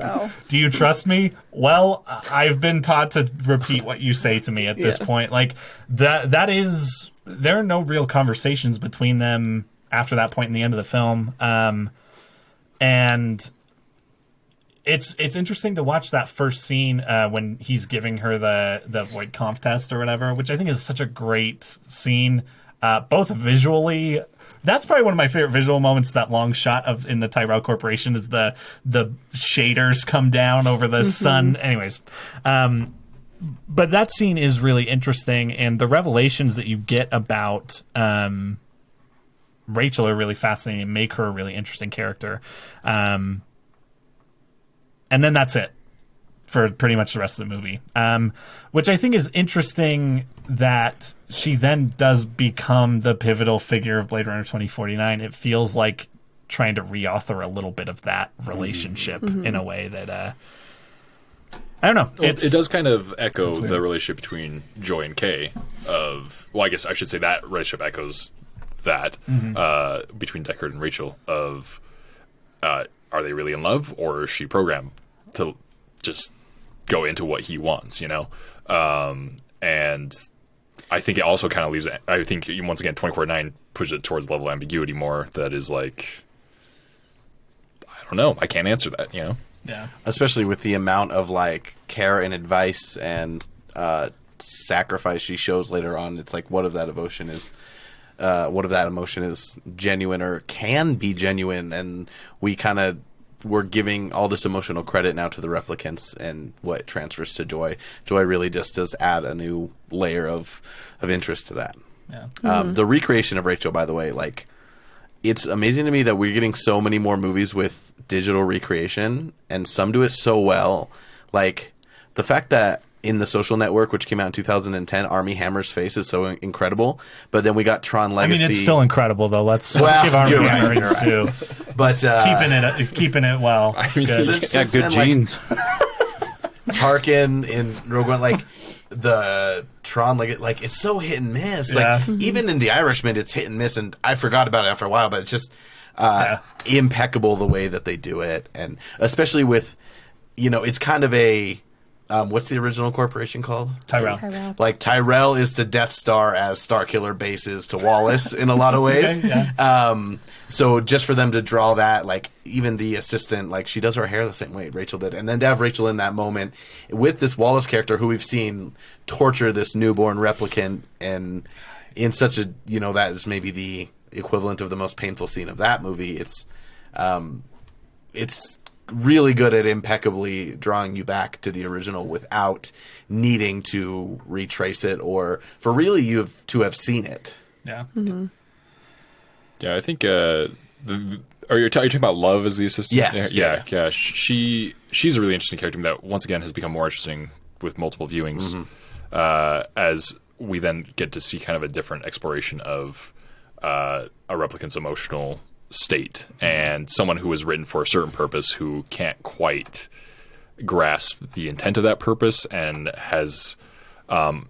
do you trust me? Well, I've been taught to repeat what you say to me at this point. Like that is, there are no real conversations between them after that point in the end of the film. And It's interesting to watch that first scene when he's giving her the Voight Kampff test or whatever, which I think is such a great scene, both visually. That's probably one of my favorite visual moments. That long shot of in the Tyrell Corporation is the shaders come down over the sun. Anyways, but that scene is really interesting, and the revelations that you get about Rachel are really fascinating and make her a really interesting character. And then that's it for pretty much the rest of the movie, which I think is interesting that she then does become the pivotal figure of Blade Runner 2049. It feels like trying to reauthor a little bit of that relationship in a way that I don't know. Well, it does kind of echo the relationship between Joy and Kay. I guess I should say that relationship echoes that between Deckard and Rachel. Of are they really in love, or is she programmed to just go into what he wants? And I think it also kind of leaves. I think once again, 24/9 pushes it towards the level of ambiguity more. That is like, I don't know. I can't answer that. Yeah. Especially with the amount of like care and advice and sacrifice she shows later on. It's like, what if that emotion is genuine or can be genuine, and we're giving all this emotional credit now to the replicants, and what transfers to Joy. Joy really just does add a new layer of interest to that. Yeah. The recreation of Rachel, by the way, like, it's amazing to me that we're getting so many more movies with digital recreation, and some do it so well. Like, the fact that in The Social Network, which came out in 2010, Armie Hammer's face is so incredible. But then we got Tron Legacy. It's still incredible, though. Let's give Armie Hammer his due. But keeping it well. It's good. Good genes. Tarkin in Rogue One, like the Tron, like it's so hit and miss. Yeah. Like even in The Irishman, it's hit and miss, and I forgot about it after a while. But it's just impeccable the way that they do it, and especially with, it's kind of a. What's the original corporation called? Tyrell. Like Tyrell is to Death Star as Starkiller Base is to Wallace in a lot of ways. Okay, yeah. So just for them to draw that, like even the assistant, like she does her hair the same way Rachel did, and then to have Rachel in that moment with this Wallace character who we've seen torture this newborn replicant, and in such a that is maybe the equivalent of the most painful scene of that movie. It's really good at impeccably drawing you back to the original without needing to retrace it, or for really you to have seen it. Yeah. Mm-hmm. Yeah, I think. Are you talking about Love as the assistant? Yes. Yeah. She's a really interesting character that once again has become more interesting with multiple viewings, as we then get to see kind of a different exploration of a replicant's emotional state, and someone who was written for a certain purpose who can't quite grasp the intent of that purpose, and has I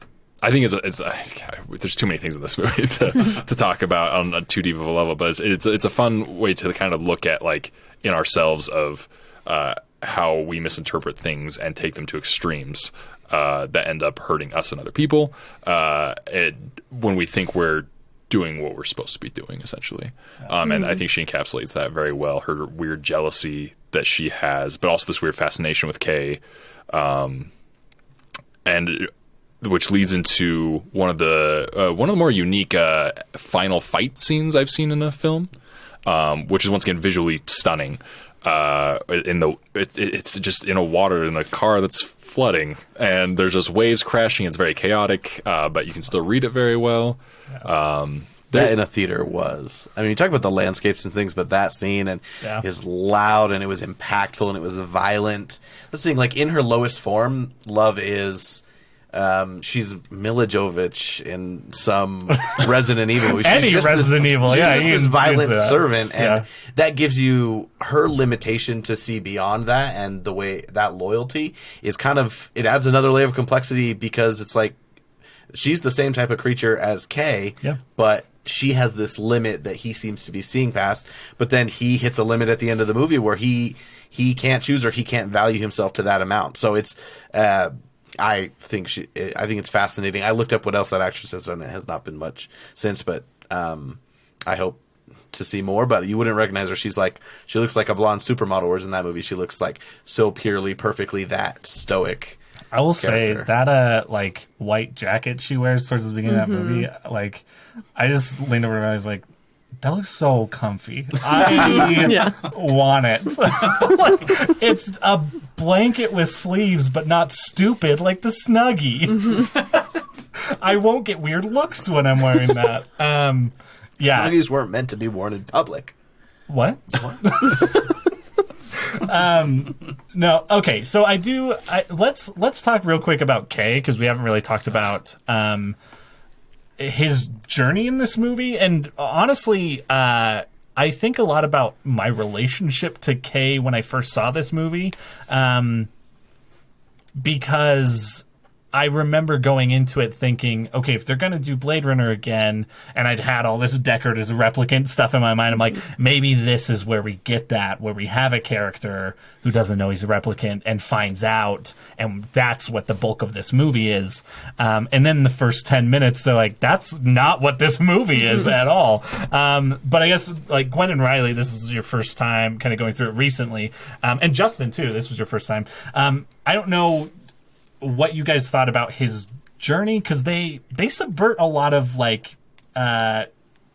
think there's too many things in this movie to talk about on a too deep of a level, but it's a fun way to kind of look at, like, in ourselves of how we misinterpret things and take them to extremes that end up hurting us and other people when we think we're doing what we're supposed to be doing, essentially. And I think she encapsulates that very well. Her weird jealousy that she has, but also this weird fascination with Kay, and which leads into one of the more unique final fight scenes I've seen in a film, which is once again visually stunning. It's just in a water in a car that's flooding, and there's just waves crashing. It's very chaotic, but you can still read it very well. That in a theater was. I mean, you talk about the landscapes and things, but that scene is loud, and it was impactful, and it was violent. This thing, like, in her lowest form, Love is. She's Mila Jovovich in some Resident Evil. She's Any just Resident Evil, she's yeah. just this violent that. servant, and that gives you her limitation to see beyond that, and the way that loyalty is kind of, it adds another layer of complexity, because it's like she's the same type of creature as Kay, but she has this limit that he seems to be seeing past, but then he hits a limit at the end of the movie where he can't choose, or he can't value himself to that amount. So it's I think it's fascinating. I looked up what else that actress has done. It has not been much since, but I hope to see more. But you wouldn't recognize her. She looks like a blonde supermodel, whereas in that movie she looks like so purely, perfectly that stoic. I will character. say that like white jacket she wears towards the beginning of that movie, like, I just leaned over and I was like, that looks so comfy. I want it. Like, it's a blanket with sleeves, but not stupid like the Snuggie. I won't get weird looks when I'm wearing that. Snuggies weren't meant to be worn in public. What? No. Okay. So let's talk real quick about Kay, because we haven't really talked about his journey in this movie, and honestly, I think a lot about my relationship to Kay when I first saw this movie, because I remember going into it thinking, okay, if they're going to do Blade Runner again, and I'd had all this Deckard as a replicant stuff in my mind, I'm like, maybe this is where we get that, where we have a character who doesn't know he's a replicant and finds out, and that's what the bulk of this movie is. And then the first 10 minutes, they're like, that's not what this movie is at all. But I guess, like, Gwen and Riley, this is your first time kind of going through it recently. And Justin, too, this was your first time. I don't know what you guys thought about his journey, because they subvert a lot of like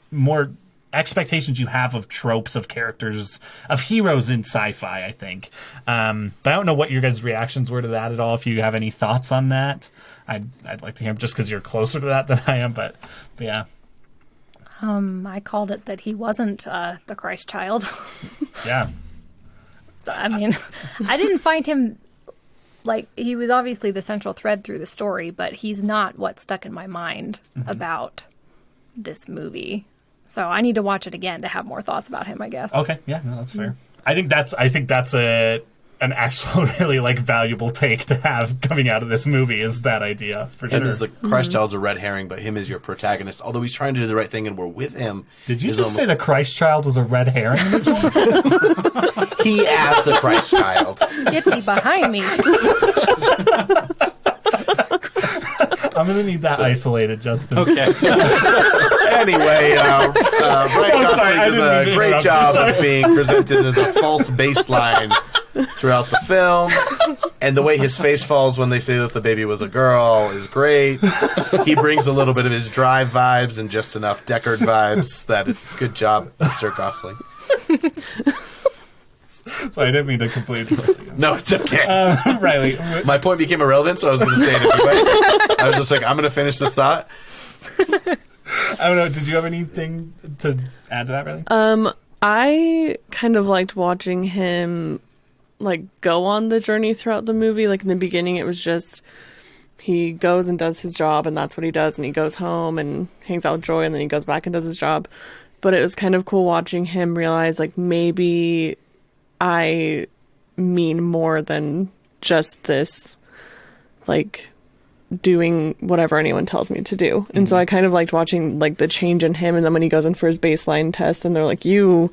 more expectations you have of tropes of characters, of heroes in sci-fi, I think. But I don't know what your guys' reactions were to that at all. If you have any thoughts on that, I'd like to hear them, just because you're closer to that than I am. But yeah. I called it that he wasn't the Christ child. Yeah. I mean, I didn't find him, like, he was obviously the central thread through the story, but he's not what stuck in my mind about this movie. So I need to watch it again to have more thoughts about him, I guess. Okay, yeah, no, that's fair. I think that's an actual really like valuable take to have coming out of this movie, is that idea for sure. And the Christ Child's a red herring, but him is your protagonist. Although he's trying to do the right thing, and we're with him. Did you just say the Christ Child was a red herring? He as the Christ Child. Get thee behind me. I'm gonna need that isolated, Justin. Okay. Anyway, Ryan sorry, I Gosling does didn't mean a to great interrupt. job Sorry. of being presented as a false baseline throughout the film. And the way his face falls when they say that the baby was a girl is great. He brings a little bit of his Drive vibes and just enough Deckard vibes that it's good job, Mr. Gosling. So I didn't mean to completely interrupt you. No, it's okay. Riley, My point became irrelevant, so I was going to say it anyway. I was just like, I'm going to finish this thought. I don't know. Did you have anything to add to that, Riley? I kind of liked watching him like go on the journey throughout the movie. Like in the beginning, it was just he goes and does his job, and that's what he does, and he goes home and hangs out with Joy, and then he goes back and does his job. But it was kind of cool watching him realize, like, maybe I mean more than just this, like, doing whatever anyone tells me to do. And so I kind of liked watching, like, the change in him. And then when he goes in for his baseline test and they're like, you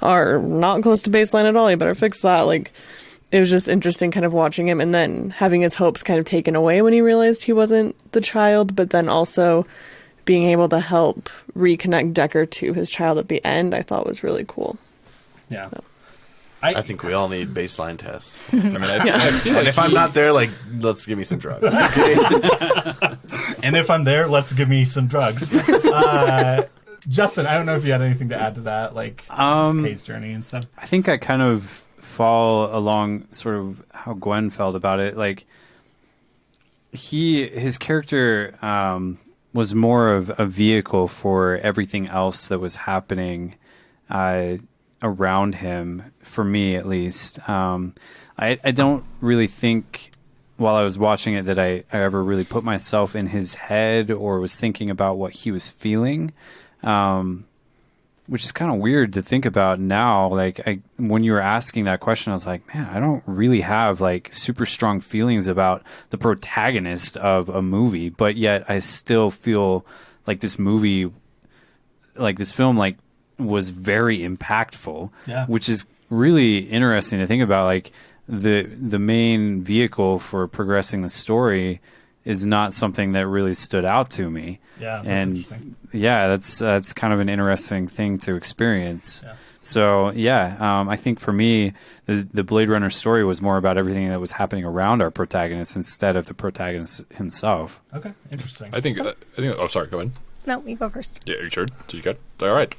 are not close to baseline at all, you better fix that. Like, it was just interesting kind of watching him and then having his hopes kind of taken away when he realized he wasn't the child, but then also being able to help reconnect Deckard to his child at the end, I thought was really cool. Yeah. So. I think we all need baseline tests. I mean, I feel And like if I'm not there, like, let's give me some drugs. Okay? And if I'm there, let's give me some drugs. Justin, I don't know if you had anything to add to that, like just Kay's journey and stuff. I think I kind of fall along sort of how Gwen felt about it. Like his character was more of a vehicle for everything else that was happening around him, for me at least. I don't really think while I was watching it that I ever really put myself in his head or was thinking about what he was feeling, which is kind of weird to think about now. Like when you were asking that question, I was like, man, I don't really have like super strong feelings about the protagonist of a movie, but yet I still feel like this movie, like this film, like was very impactful, which is really interesting to think about. Like the main vehicle for progressing the story is not something that really stood out to me. Yeah, that's and interesting. yeah, that's kind of an interesting thing to experience. Yeah. So yeah, I think for me, the Blade Runner story was more about everything that was happening around our protagonist instead of the protagonist himself. Okay, interesting. I think. Oh, sorry. Go ahead. No, you go first. Yeah, are you sure? Did you get? All right.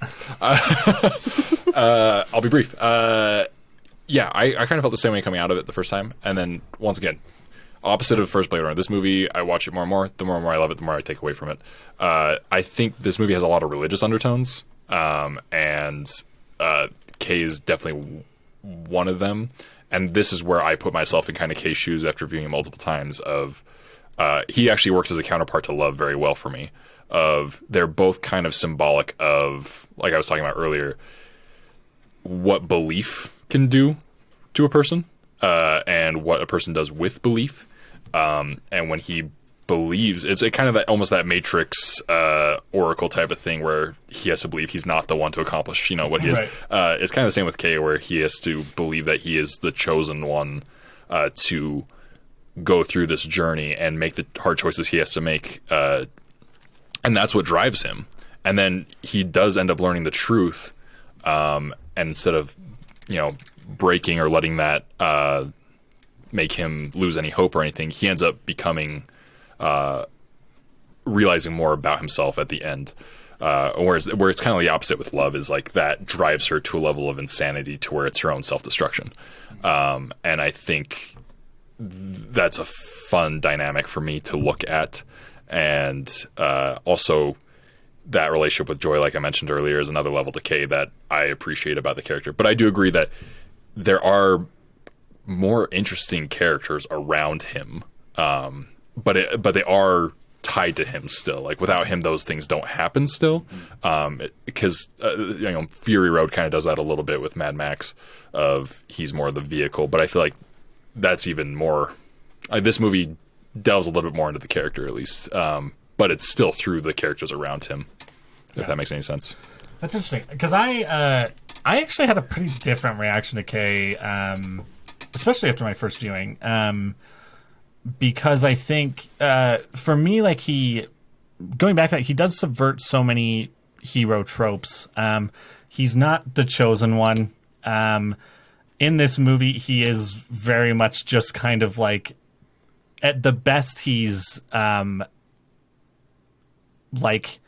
I'll be brief. Yeah, I kind of felt the same way coming out of it the first time, and then once again, opposite of the first Blade Runner. This movie, I watch it more and more. The more and more I love it, the more I take away from it. I think this movie has a lot of religious undertones, and Kay is definitely one of them. And this is where I put myself in kind of Kay's shoes after viewing it multiple times. Of he actually works as a counterpart to Love very well for me. They're both kind of symbolic of, like I was talking about earlier, what belief can do to a person, and what a person does with belief. And when he believes, it's kind of almost that Matrix Oracle type of thing where he has to believe he's not the one to accomplish, what he is. It's kind of the same with Kay, where he has to believe that he is the chosen one to go through this journey and make the hard choices he has to make. And that's what drives him. And then he does end up learning the truth. And instead of, breaking or letting that make him lose any hope or anything, he ends up becoming, realizing more about himself at the end. Where it's kind of the opposite with love, is like that drives her to a level of insanity to where it's her own self-destruction. And I think that's a fun dynamic for me to look at. And also that relationship with Joy, like I mentioned earlier, is another level to Kay that I appreciate about the character. But I do agree that there are more interesting characters around him, but they are tied to him still. Like without him, those things don't happen still, because Fury Road kind of does that a little bit with Mad Max. Of he's more the vehicle, but I feel like that's even more. This movie delves a little bit more into the character, at least, but it's still through the characters around him. If that makes any sense. That's interesting, because I actually had a pretty different reaction to Kay, especially after my first viewing, because I think for me, like going back to that, he does subvert so many hero tropes. He's not the chosen one. In this movie, he is very much just kind of like, at the best, he's like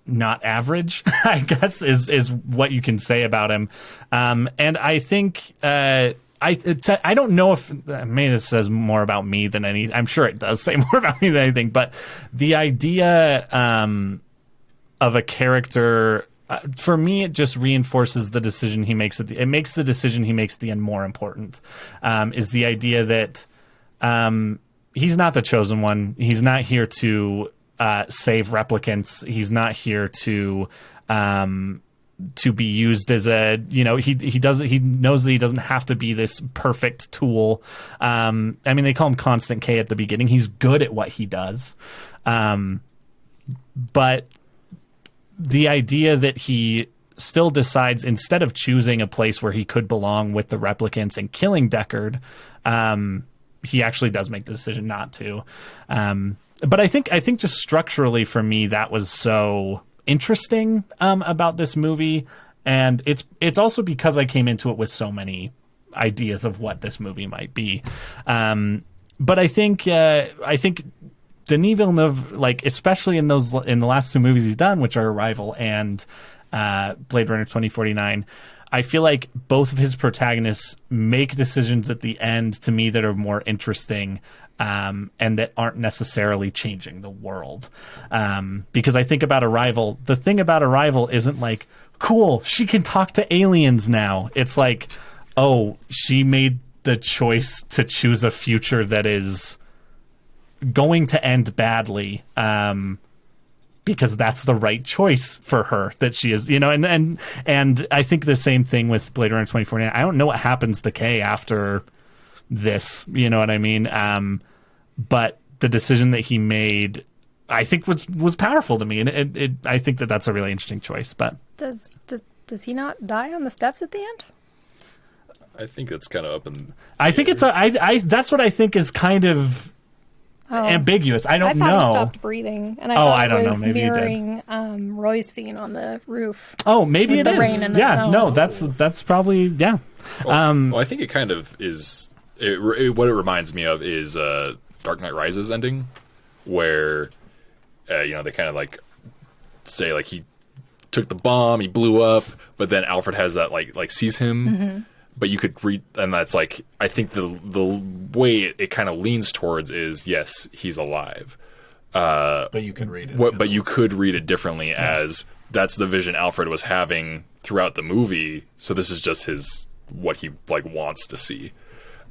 not average, I guess is what you can say about him. And I think I don't know if maybe this says more about me than any. I'm sure it does say more about me than anything. But the idea of a character, for me, it just reinforces the decision he makes. It makes the decision he makes at the end more important. Is the idea that he's not the chosen one. He's not here to save replicants. He's not here to be used as a, he knows that he doesn't have to be this perfect tool. I mean, they call him Constant K at the beginning. He's good at what he does. But the idea that he still decides, instead of choosing a place where he could belong with the replicants and killing Deckard, he actually does make the decision not to. But I think just structurally for me, that was so interesting about this movie, and it's also because I came into it with so many ideas of what this movie might be. But I think Denis Villeneuve, like especially in the last two movies he's done, which are Arrival and Blade Runner 2049. I feel like both of his protagonists make decisions at the end to me that are more interesting, and that aren't necessarily changing the world. Because I think about Arrival, the thing about Arrival isn't like, cool, she can talk to aliens now. It's like, oh, she made the choice to choose a future that is going to end badly, because that's the right choice for her, that she is, and I think the same thing with Blade Runner 2049. I don't know what happens to Kay after this, you know what I mean? But the decision that he made, I think was powerful to me, and I think that's a really interesting choice. But does he not die on the steps at the end? I think it's kind of up in. I think it's that's what I think is kind of ambiguous. I don't know. I thought he stopped breathing, and I don't it know. was Maybe mirroring Roy's scene on the roof. Oh, maybe with it the is. rain and the Yeah, snow. no, that's probably yeah. Well, I think it kind of is. What it reminds me of is Dark Knight Rises ending, where they kind of like say like he took the bomb, he blew up, but then Alfred has that like sees him. Mm-hmm. But you could read, and that's like, I think the way it kind of leans towards is, yes, he's alive. But you can read it. But you could read it differently as that's the vision Alfred was having throughout the movie. So this is just what he like wants to see.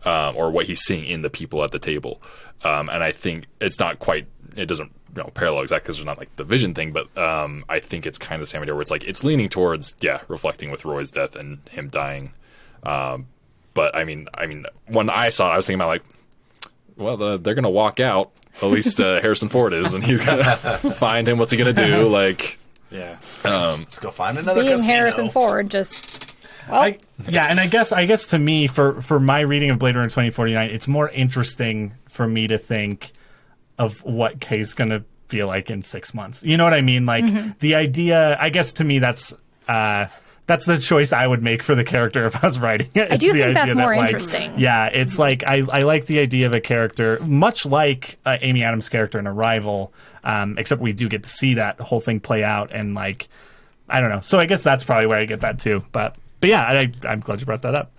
or what he's seeing in the people at the table. And I think it's not quite, it doesn't parallel exactly because there's not like the vision thing, but I think it's kind of the same idea where it's like it's leaning towards reflecting with Roy's death and him dying. But I mean, when I saw it, I was thinking about like, well, they're gonna walk out. At least Harrison Ford is, and he's gonna find him. What's he gonna do? Like, Yeah. Let's go find another Being casino. Harrison Ford, just well, And I guess to me, for my reading of Blade Runner 2049, it's more interesting for me to think of what Kay's gonna feel like in 6 months. You know what I mean? Like the idea. I guess to me, that's the choice I would make for the character if I was writing it. I do think that's more like, interesting. Yeah, it's like I like the idea of a character, much like Amy Adams' character in Arrival, except we do get to see that whole thing play out, and like, I don't know. So I guess that's probably where I get that too. But yeah, I'm glad you brought that up.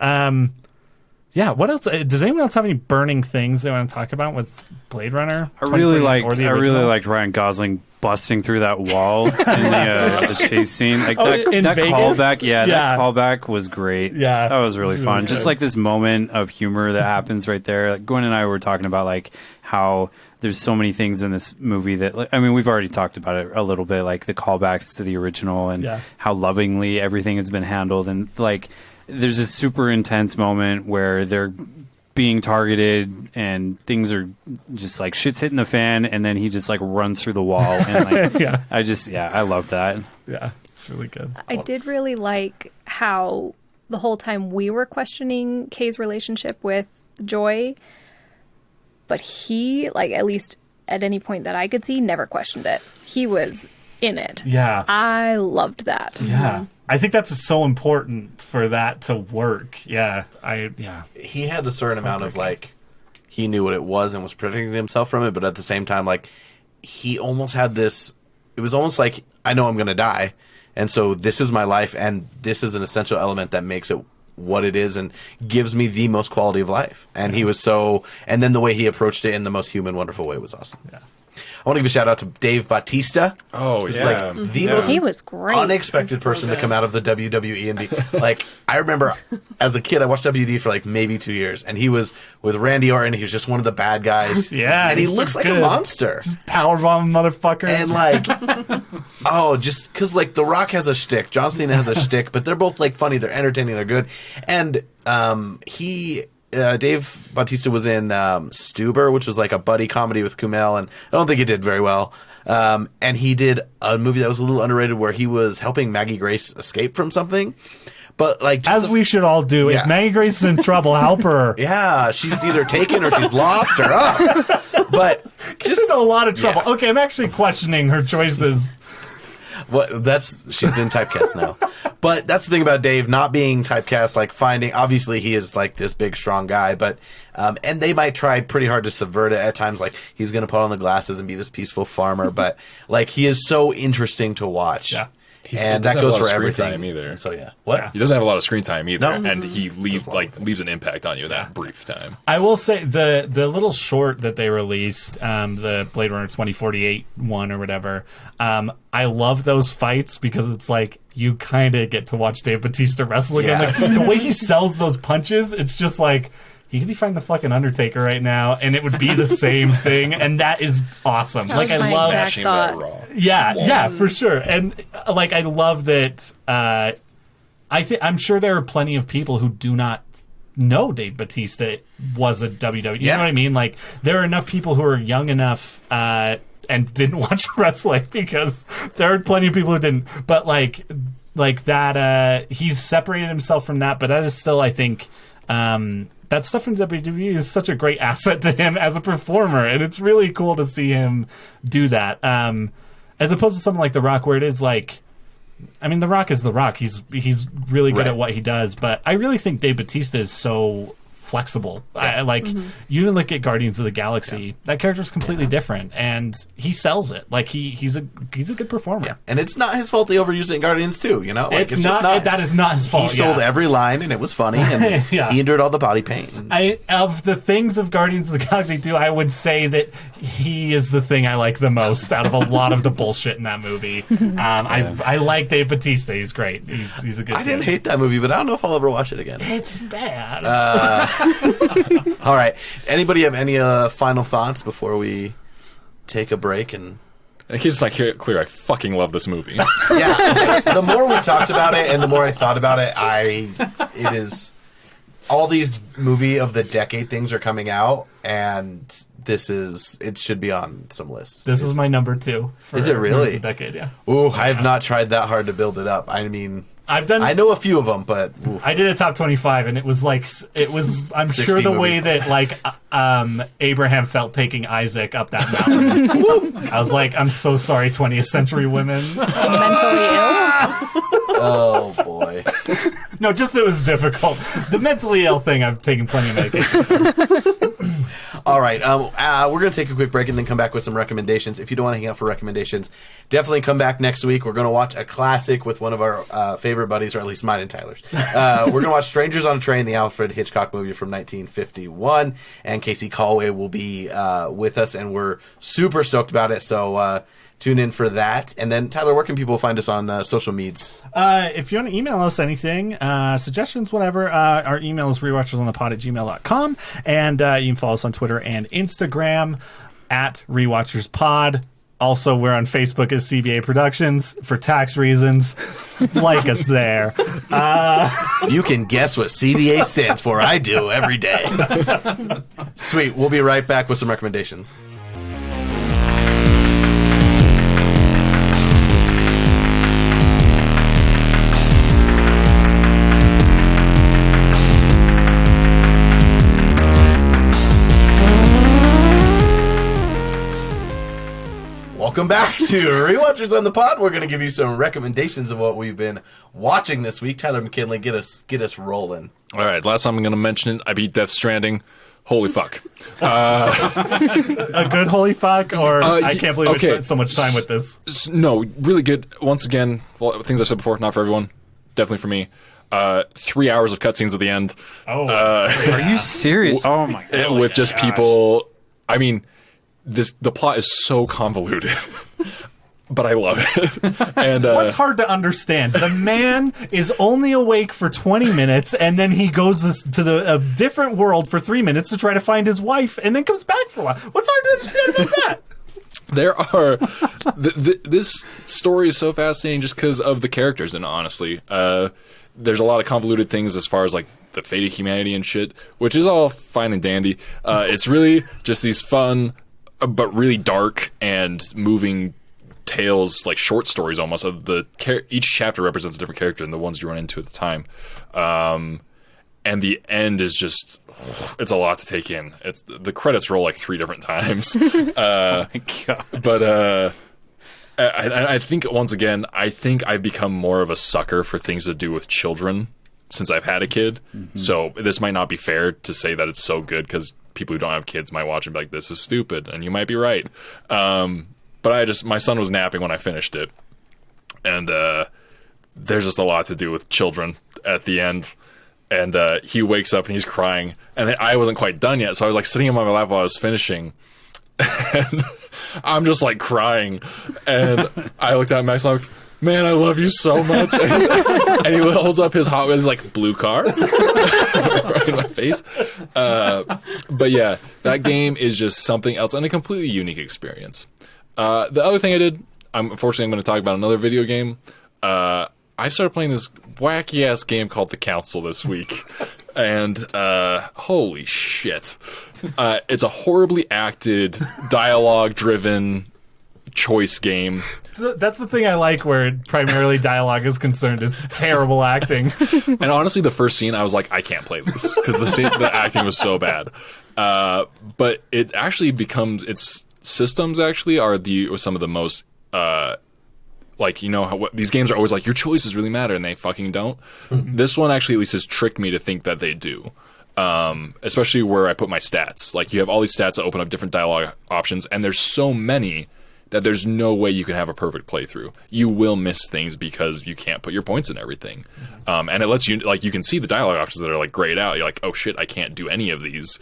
Yeah, what else? Does anyone else have any burning things they want to talk about with Blade Runner? I really 2049 or the original? liked Ryan Gosling busting through that wall in the chase scene. Like in that Vegas? callback, Yeah. that callback was great. Yeah, that was really it's fun. really Just good. like this moment of humor that happens right there. Like Gwen and I were talking about like how there's so many things in this movie that I mean we've already talked about it a little bit, like the callbacks to the original and how lovingly everything has been handled, and like there's this super intense moment where they're being targeted and things are just like shit's hitting the fan, and then he just like runs through the wall and like I love that. Yeah, it's really good. I did really like how the whole time we were questioning Kay's relationship with Joy, but he, like, at least at any point that I could see, never questioned it. He was in it. Yeah. I loved that. Yeah. I think that's so important for that to work. Yeah. He had a certain amount of like, he knew what it was and was protecting himself from it, but at the same time, like, he almost had this, it was almost like, I know I'm going to die, and so this is my life, and this is an essential element that makes it what it is and gives me the most quality of life. And he was so, and then the way he approached it in the most human, wonderful way was awesome. Yeah. I want to give a shout out to Dave Bautista. Oh, who's yeah. like the most He was great. unexpected person to come out of the WWE and be like, I remember as a kid I watched WWE for like maybe 2 years, and he was with Randy Orton. He was just one of the bad guys. Yeah, and he he's looks like good. a monster. Powerbomb motherfuckers. And like, just because like The Rock has a shtick, John Cena has a shtick, but they're both like funny, they're entertaining, they're good. And Dave Bautista was in Stuber, which was like a buddy comedy with Kumail, and I don't think he did very well. And he did a movie that was a little underrated where he was helping Maggie Grace escape from something. But like, just as we should all do. Yeah. If Maggie Grace is in trouble, help her. yeah, she's either taken or she's lost or up. But She's in a lot of trouble. Okay, I'm actually questioning her choices. she's been typecast now. But that's the thing about Dave not being typecast, like finding, obviously he is like this big strong guy, but and they might try pretty hard to subvert it at times, like he's going to put on the glasses and be this peaceful farmer, but like he is so interesting to watch. Yeah. And that doesn't have goes a lot for of screen everything. time either. And so yeah. What? He doesn't have a lot of screen time either, No. and he leaves an impact on you in that brief time. I will say the little short that they released, the Blade Runner 2048 one or whatever. I love those fights because it's like you kind of get to watch Dave Bautista wrestle again. Yeah. Like, the way he sells those punches, it's just like he could be fighting the fucking Undertaker right now, and it would be the same thing, and that is awesome. That Like was I my love exact Smashing that thought. raw. Yeah, for sure. And like I love that. I'm sure there are plenty of people who do not know Dave Bautista was a WWE. You know what I mean? Like there are enough people who are young enough and didn't watch wrestling because there are plenty of people who didn't. But like that, he's separated himself from that. But that is still, I think. That stuff from WWE is such a great asset to him as a performer, and it's really cool to see him do that. As opposed to something like The Rock, where it is like, I mean, The Rock is The Rock. He's really good at what he does, but I really think Dave Bautista is so flexible. You look at Guardians of the Galaxy, that character is completely different, and he sells it. Like he's a good performer. Yeah. And it's not his fault they overused it in Guardians too, you know? Like, It's not, that is not his fault. He sold every line and it was funny, and Yeah. he endured all the body pain. Of the things of Guardians of the Galaxy 2, I would say that he is the thing I like the most out of a lot of the bullshit in that movie. I like Dave Bautista. He's great. He's a good I didn't dude. hate that movie, but I don't know if I'll ever watch it again. It's bad. All right. Anybody have any final thoughts before we take a break? And in case it's not clear, I fucking love this movie. yeah, the more we talked about it and the more I thought about it, it is all these movie of the decade things are coming out, and it should be on some lists. This is my number 2. Is it really? Movies of the decade, yeah. Ooh, I have not tried that hard to build it up. I mean, I know a few of them, but ooh. I did a top 25, and it was I'm sure the way that Abraham felt taking Isaac up that mountain. I was like, I'm so sorry, 20th century women. Mentally ill? Oh boy. No, just it was difficult. The mentally ill thing, I've taken plenty of medication. All right, we're going to take a quick break and then come back with some recommendations. If you don't want to hang out for recommendations, definitely come back next week. We're going to watch a classic with one of our favorite buddies, or at least mine and Tyler's. We're going to watch Strangers on a Train, the Alfred Hitchcock movie from 1951, and Casey Callway will be with us, and we're super stoked about it, so tune in for that. And then, Tyler, where can people find us on social medias? If you want to email us anything, suggestions, whatever, our email is rewatchersonthepod@gmail.com, and you can follow us on Twitter and Instagram at rewatcherspod. Also, we're on Facebook as CBA Productions for tax reasons. Like us there. You can guess what CBA stands for. I do every day. Sweet. We'll be right back with some recommendations. Welcome back to Rewatchers on the Pod. We're going to give you some recommendations of what we've been watching this week. Tyler McKinley, get us rolling. All right, last time I'm going to mention it, I beat Death Stranding. Holy fuck. A good holy fuck, or I can't believe we spent so much time with this. No, really good. Once again, well, things I've said before, not for everyone. Definitely for me. 3 hours of cutscenes at the end. Oh. Are you serious? Oh my god. With just people, I mean, the plot is so convoluted, but I love it. And what's hard to understand? The man is only awake for 20 minutes, and then he goes to a different world for 3 minutes to try to find his wife, and then comes back for a while. What's hard to understand about that? There are this story is so fascinating just because of the characters, and honestly, there's a lot of convoluted things as far as like the fate of humanity and shit, which is all fine and dandy. It's really just these fun but really dark and moving tales, like short stories almost, of each chapter represents a different character than the ones you run into at the time. And the end is just, it's a lot to take in. It's the credits roll like 3 different times. Oh my god. But I think, once again, I've become more of a sucker for things to do with children since I've had a kid. Mm-hmm. So this might not be fair to say that it's so good, because people who don't have kids might watch and be like, this is stupid, and you might be right. But my son was napping when I finished it, and there's just a lot to do with children at the end. And he wakes up and he's crying, and I wasn't quite done yet, so I was like sitting in my lap while I was finishing, and I'm just like crying, and I looked at Max, I'm like, man, I love you so much. And he holds up his Hot Wheels like, blue car, right in my face. But yeah, that game is just something else and a completely unique experience. The other thing I did, unfortunately I'm going to talk about another video game. I started playing this wacky ass game called The Council this week, and holy shit, it's a horribly acted, dialogue driven choice game. That's the thing I like, where primarily dialogue is concerned, is terrible acting. And honestly, the first scene, I was like, I can't play this, because the acting was so bad. But it actually becomes, its systems actually are some of the most, like, you know, how these games are always like, your choices really matter, and they fucking don't. Mm-hmm. This one actually at least has tricked me to think that they do. Especially where I put my stats. Like, you have all these stats that open up different dialogue options, and there's so many that there's no way you can have a perfect playthrough. You will miss things because you can't put your points in everything. And it lets you, like, you can see the dialogue options that are like grayed out. You're like, oh shit, I can't do any of these.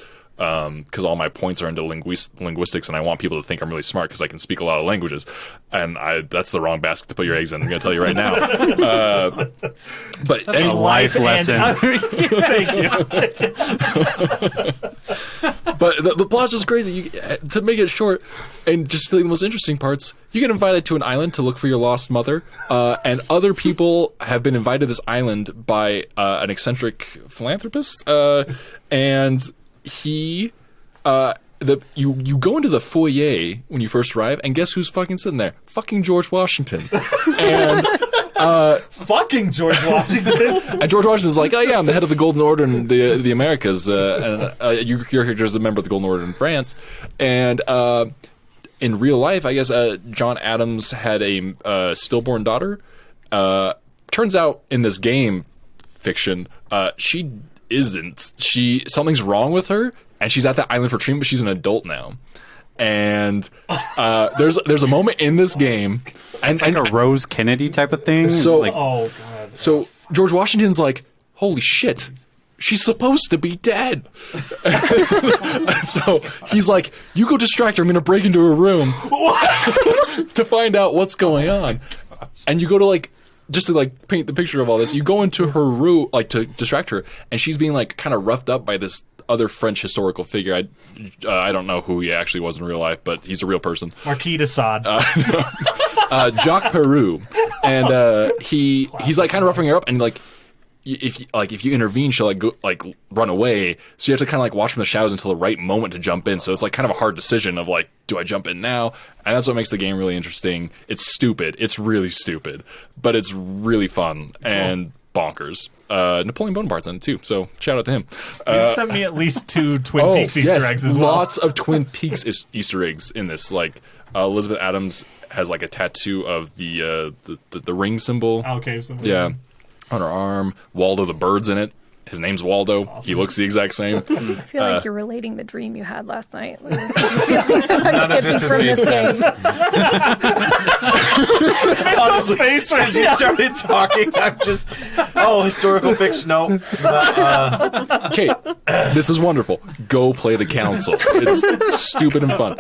because all my points are into linguistics, and I want people to think I'm really smart because I can speak a lot of languages. And that's the wrong basket to put your eggs in. I'm going to tell you right now. But a life lesson. Thank you. But the plot's just crazy. To make it short, and just the most interesting parts, you get invited to an island to look for your lost mother, and other people have been invited to this island by an eccentric philanthropist, and he, you go into the foyer when you first arrive, and guess who's fucking sitting there? Fucking George Washington. And Fucking George Washington. and George Washington's like, oh yeah, I'm the head of the Golden Order in the Americas, and your character is a member of the Golden Order in France. And in real life, I guess John Adams had a stillborn daughter. Turns out in this game fiction, she isn't. Something's wrong with her, and she's at that island for treatment, but she's an adult now. And there's a moment in this game, and Like a Rose Kennedy type of thing. So- like, Oh god. so George Washington's like, holy shit, she's supposed to be dead. So he's like, you go distract her, I'm going to break into her room to find out what's going on. And you go to just to paint the picture of all this, you go into her room, to distract her, and she's being kind of roughed up by this other French historical figure. I don't know who he actually was in real life, but he's a real person. Marquis de Sade. Jacques Peru, and he's kind of roughing her up, and if you intervene, she'll go run away. So you have to kind of watch from the shadows until the right moment to jump in. So it's kind of a hard decision of do I jump in now? And that's what makes the game really interesting. It's stupid. It's really stupid, but it's really fun and bonkers. Napoleon Bonaparte's in it too, so shout out to him. You sent me at least 2 Twin Peaks Easter eggs as well. Lots of Twin Peaks Easter eggs in this. Elizabeth Adams has a tattoo of the ring symbol. Okay, so Yeah, on her arm. Waldo the bird's in it. His name's Waldo. awesome. He looks the exact same. I feel like you're relating the dream you had last night. This doesn't feel like None of this has made sense. Honestly, face as right you now. started talking, I'm just, historical fiction. No. Okay, this is wonderful. Go play the council. It's stupid and fun.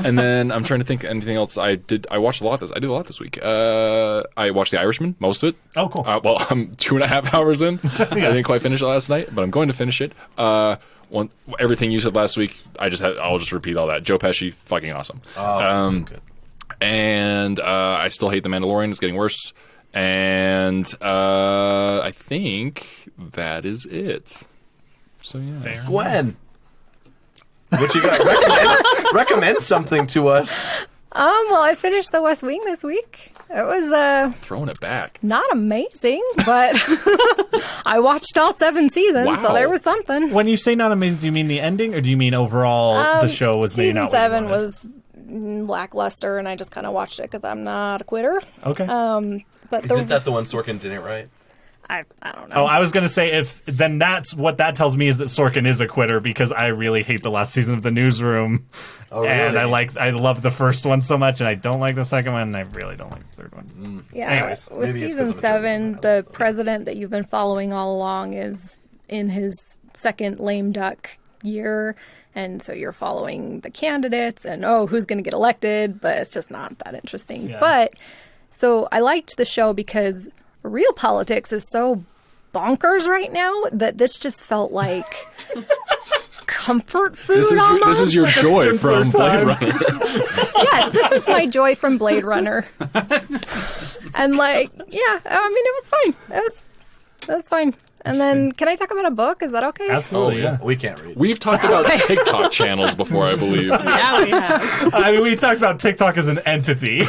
And then I'm trying to think anything else. I watched a lot this. I did a lot this week. I watched The Irishman, most of it. Oh, cool. Well, I'm 2.5 hours in. I didn't quite finish it last night, but I'm going to finish it. Everything you said last week, I'll just repeat all that. Joe Pesci, fucking awesome. Oh, so good. And I still hate The Mandalorian. It's getting worse. And I think that is it. So yeah. Fair. Gwen, what you got? Recommend something to us. Well, I finished The West Wing this week. It was Throwing it back. not amazing, but I watched all 7 seasons, Wow. so there was something. When you say not amazing, do you mean the ending, or do you mean overall the show was maybe Season not what you 7 wanted? was lackluster, and I just kind of watched it because I'm not a quitter. Okay. But Isn't that the one Sorkin didn't write? I don't know. Oh, I was gonna say then that's what that tells me is that Sorkin is a quitter, because I really hate the last season of The Newsroom, Oh, and really? I love the first one so much, and I don't like the second one, and I really don't like the third one. Yeah, Anyways, with maybe it's 'cause season of the 7, shows. the president that you've been following all along is in his second lame duck year, and so you're following the candidates and who's going to get elected, but it's just not that interesting. Yeah. But so I liked the show because real politics is so bonkers right now that this just felt like comfort food almost. This is your joy from Blade time. Runner. Yes, this is my joy from Blade Runner. And it was fine. It was fine. And then, can I talk about a book? Is that okay? Absolutely, yeah. We can't read. We've talked about TikTok channels before, I believe. Yeah, we have. I mean, we talked about TikTok as an entity.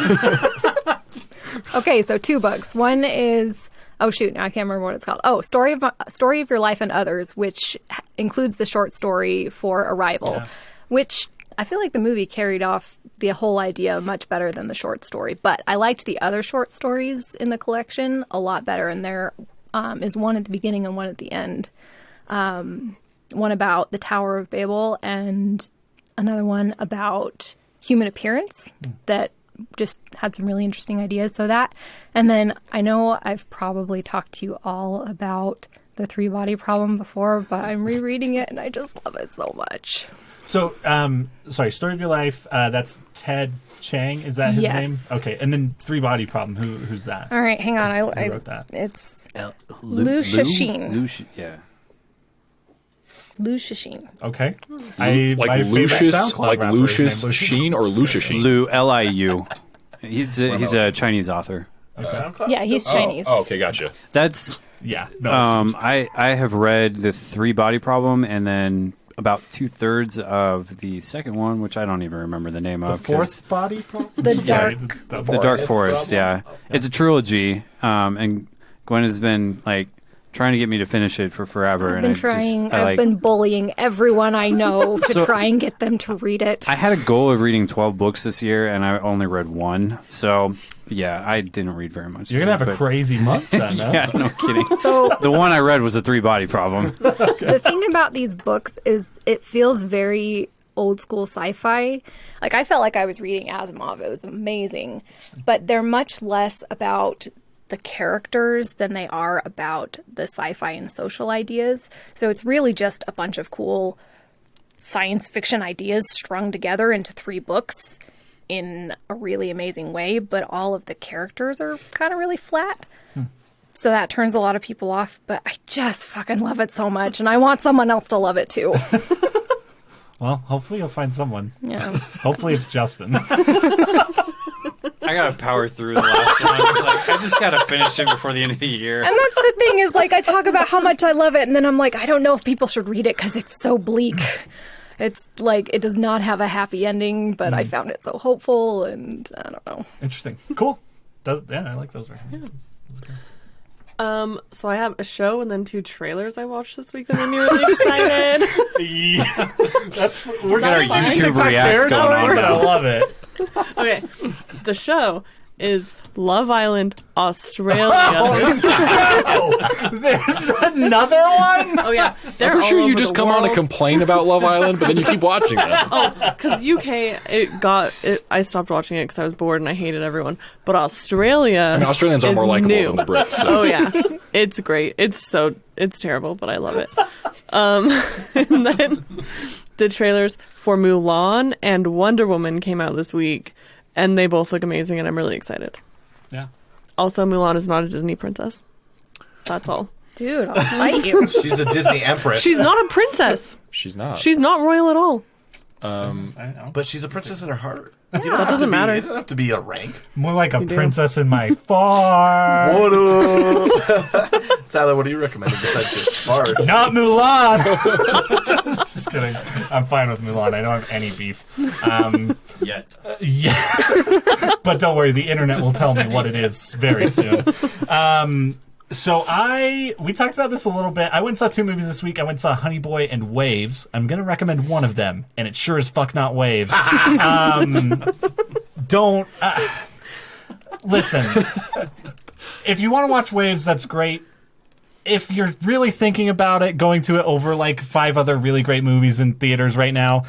Okay, so 2 books. One is now I can't remember what it's called. Oh, Story of Your Life and Others, which includes the short story for Arrival, which I feel like the movie carried off the whole idea much better than the short story. But I liked the other short stories in the collection a lot better, and there is one at the beginning and one at the end. One about the Tower of Babel and another one about human appearance that just had some really interesting ideas. So that, and then I know I've probably talked to you all about The Three Body Problem before, but I'm rereading it and I just love it so much. So, sorry, Story of Your Life, that's Ted Chiang, is that his Yes. name? Okay, and then Three Body Problem, who's that? All right, hang on. I wrote that? It's Lu Shashin. Yeah. Lou Shashin. Okay. Like my favorite Lucius, SoundCloud like rapper is Lucius named Sheen or Lucius Sheen? Liu, Liu. He's a Chinese author. SoundCloud Yeah, he's still? Chinese. Oh, okay, gotcha. That's Yeah. No, I have read the Three Body Problem and then about 2/3 of the second one, which I don't even remember the name the of. 'cause- Fourth Body Problem? The Sorry, Dark- it's The Dark Forest Forest, Problem? yeah. It's a trilogy, and Gwen has been like trying to get me to finish it for forever. I've and been I trying. Just, I, I've like, been bullying everyone I know to So- try and get them to read it. I had a goal of reading 12 books this year, and I only read one. So, yeah, I didn't read very much. You're this going to have year, a crazy month then, huh? Yeah, no kidding. So The one I read was a Three Body Problem. the thing about these books is it feels very old school sci-fi. Like I felt like I was reading Asimov. It was amazing, but they're much less about the characters than they are about the sci-fi and social ideas. So it's really just a bunch of cool science fiction ideas strung together into 3 books in a really amazing way, but all of the characters are kind of really flat. So that turns a lot of people off, but I just fucking love it so much, and I want someone else to love it too. Well, hopefully you'll find someone. Yeah. Hopefully it's Justin. I gotta power through the last one. I just gotta finish it before the end of the year. And that's the thing is, like, I talk about how much I love it, and then I'm like, I don't know if people should read it because it's so bleak. It's like, it does not have a happy ending, but I found it so hopeful, and I don't know. Interesting. Cool. I like those recommendations. Those are good. So I have a show and then 2 trailers I watched this week that made me really excited. Yeah. We're Got our gonna YouTube TikTok react territory, going on but I now. love it. Okay, the show is Love Island Australia. Oh, there's another one. Oh yeah, they're I'm all sure you over just the come on world. and complain about Love Island, but then you keep watching them. Because UK, I stopped watching it because I was bored and I hated everyone. But Australia, I mean, Australians are is more likable new. than the Brits. So. Oh yeah, it's great. It's terrible, but I love it. And then the trailers for Mulan and Wonder Woman came out this week, and they both look amazing, and I'm really excited. Yeah. Also, Mulan is not a Disney princess. That's all. Dude, I'll fight you. She's a Disney empress. She's not a princess. She's not. She's not royal at all. I know. But she's a princess in her heart. That doesn't matter. It doesn't have to be a rank. More like a do. princess in my farm. What up? Tyler, what do you recommend besides your farts? Not Mulan. Just kidding. I'm fine with Mulan. I don't have any beef. Yet. Yeah. But don't worry, the internet will tell me what it is very soon. So we talked about this a little bit. I went and saw 2 movies this week. I went and saw Honey Boy and Waves. I'm going to recommend one of them, and it sure as fuck not Waves. Don't... listen. If you want to watch Waves, that's great. If you're really thinking about it, going to it over like 5 other really great movies in theaters right now,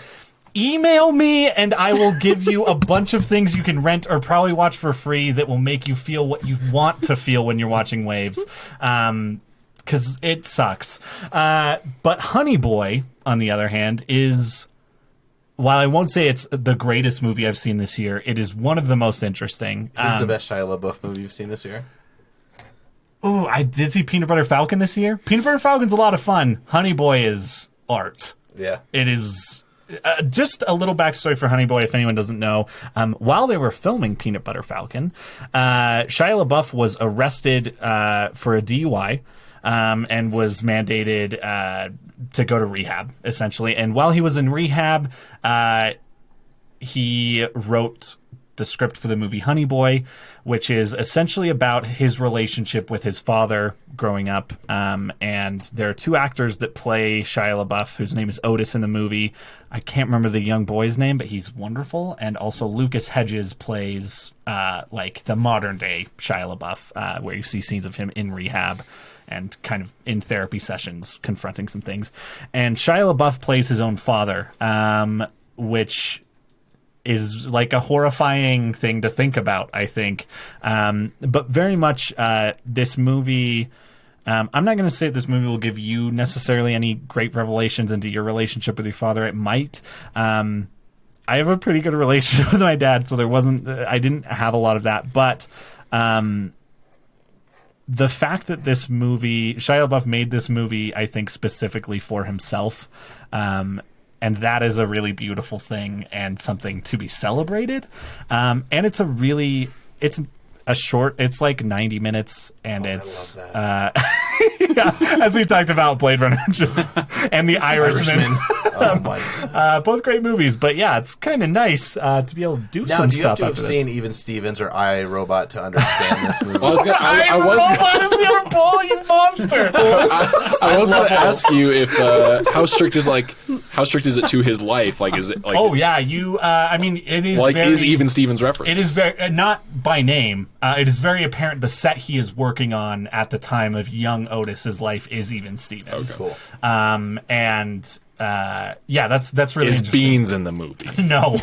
email me and I will give you a bunch of things you can rent or probably watch for free that will make you feel what you want to feel when you're watching Waves. Because it sucks. But Honey Boy, on the other hand, is... While I won't say it's the greatest movie I've seen this year, it is one of the most interesting. This is the best Shia LaBeouf movie you've seen this year. Ooh, I did see Peanut Butter Falcon this year. Peanut Butter Falcon's a lot of fun. Honey Boy is art. Yeah. It is... just a little backstory for Honey Boy, if anyone doesn't know. While they were filming Peanut Butter Falcon, Shia LaBeouf was arrested for a DUI and was mandated to go to rehab, essentially. And while he was in rehab, he wrote the script for the movie Honey Boy, which is essentially about his relationship with his father growing up. And there are 2 actors that play Shia LaBeouf, whose name is Otis in the movie. I can't remember the young boy's name, but he's wonderful. And also Lucas Hedges plays like the modern day Shia LaBeouf, where you see scenes of him in rehab and kind of in therapy sessions confronting some things. And Shia LaBeouf plays his own father, which is like a horrifying thing to think about, I think. But very much this movie I'm not going to say this movie will give you necessarily any great revelations into your relationship with your father. It might. I have a pretty good relationship with my dad, so I didn't have a lot of that. But the fact that this movie, Shia LaBeouf made this movie, I think specifically for himself, and that is a really beautiful thing and something to be celebrated. And it's a short, it's like 90 minutes, and it's yeah, as we talked about Blade Runner and The Irishman. Oh my God. Both great movies, but yeah, it's kind of nice to be able to do Now, some do you have stuff to have after seen this. Even Stevens or I, Robot to understand this movie? Well, I was going to ask you if how strict is it to his life? Like, is it like? Oh yeah, I mean, it is like very, is Even Stevens reference? It is very not by name. It is very apparent the set he is working on at the time of young Otis's life is Even Stevens. Cool. And yeah, that's really Is interesting. Beans in the movie? No,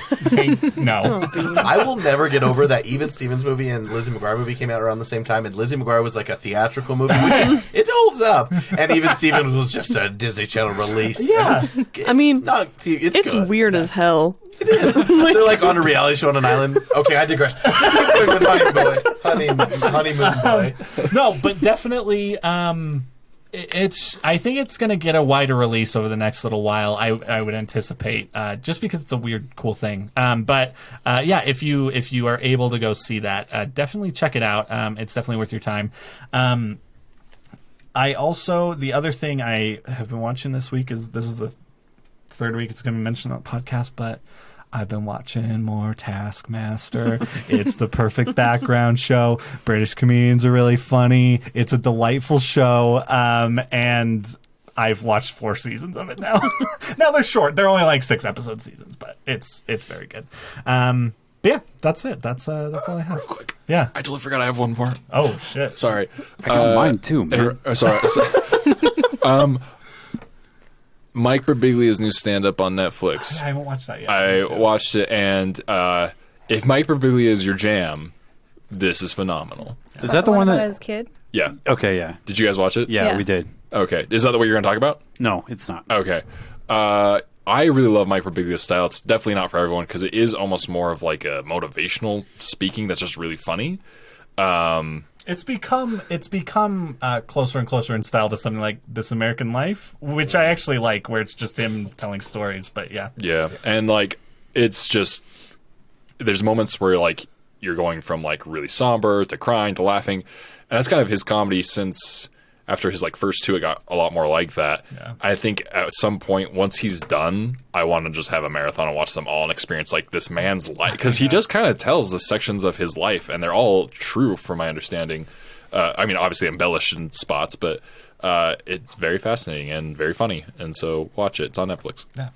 no. I will never get over that Even Stevens movie and Lizzie McGuire movie came out around the same time, and Lizzie McGuire was like a theatrical movie, which it holds up, and Even Stevens was just a Disney Channel release. Yeah. It's I mean, it's good. weird as hell. It is. They're like on a reality show on an island. Okay, I digress. Let's keep going with Honeymoon Boy. No, but definitely, I think it's going to get a wider release over the next little while. I would anticipate, just because it's a weird, cool thing. But yeah, if you are able to go see that, definitely check it out. It's definitely worth your time. The other thing I have been watching this week is the third week it's going to be mentioned on the podcast, but I've been watching more Taskmaster. It's the perfect background show. British comedians are really funny. It's a delightful show, and I've watched 4 seasons of it now. Now they're short; they're only like 6-episode seasons, but it's very good. But yeah, that's it. That's all I have. Real quick. Yeah. I totally forgot I have one more. Oh shit. Sorry. I got mine too, man. Sorry. Mike Birbiglia's new stand-up on Netflix. I haven't watched that yet. I watched it, and if Mike Birbiglia is your jam, this is phenomenal. Is that the one about that? his kid? Yeah. Okay, yeah, Did you guys watch it? yeah, Yeah. we did. Okay. Is that the way you're going to talk about? No, it's not. Okay. I really love Mike Birbiglia's style. It's definitely not for everyone because it is almost more of like a motivational speaking that's just really funny. It's become closer and closer in style to something like This American Life, which I actually like, where it's just him telling stories. But yeah, Yeah, and like it's just there's moments where like you're going from like really somber to crying to laughing, and that's kind of his comedy since after his like first 2 it got a lot more like that. Yeah. I think at some point once he's done, I want to just have a marathon and watch them all and experience like this man's life because he just kind of tells the sections of his life and they're all true from my understanding. I mean, obviously embellished in spots, but it's very fascinating and very funny, and so watch it. It's on Netflix. yeah.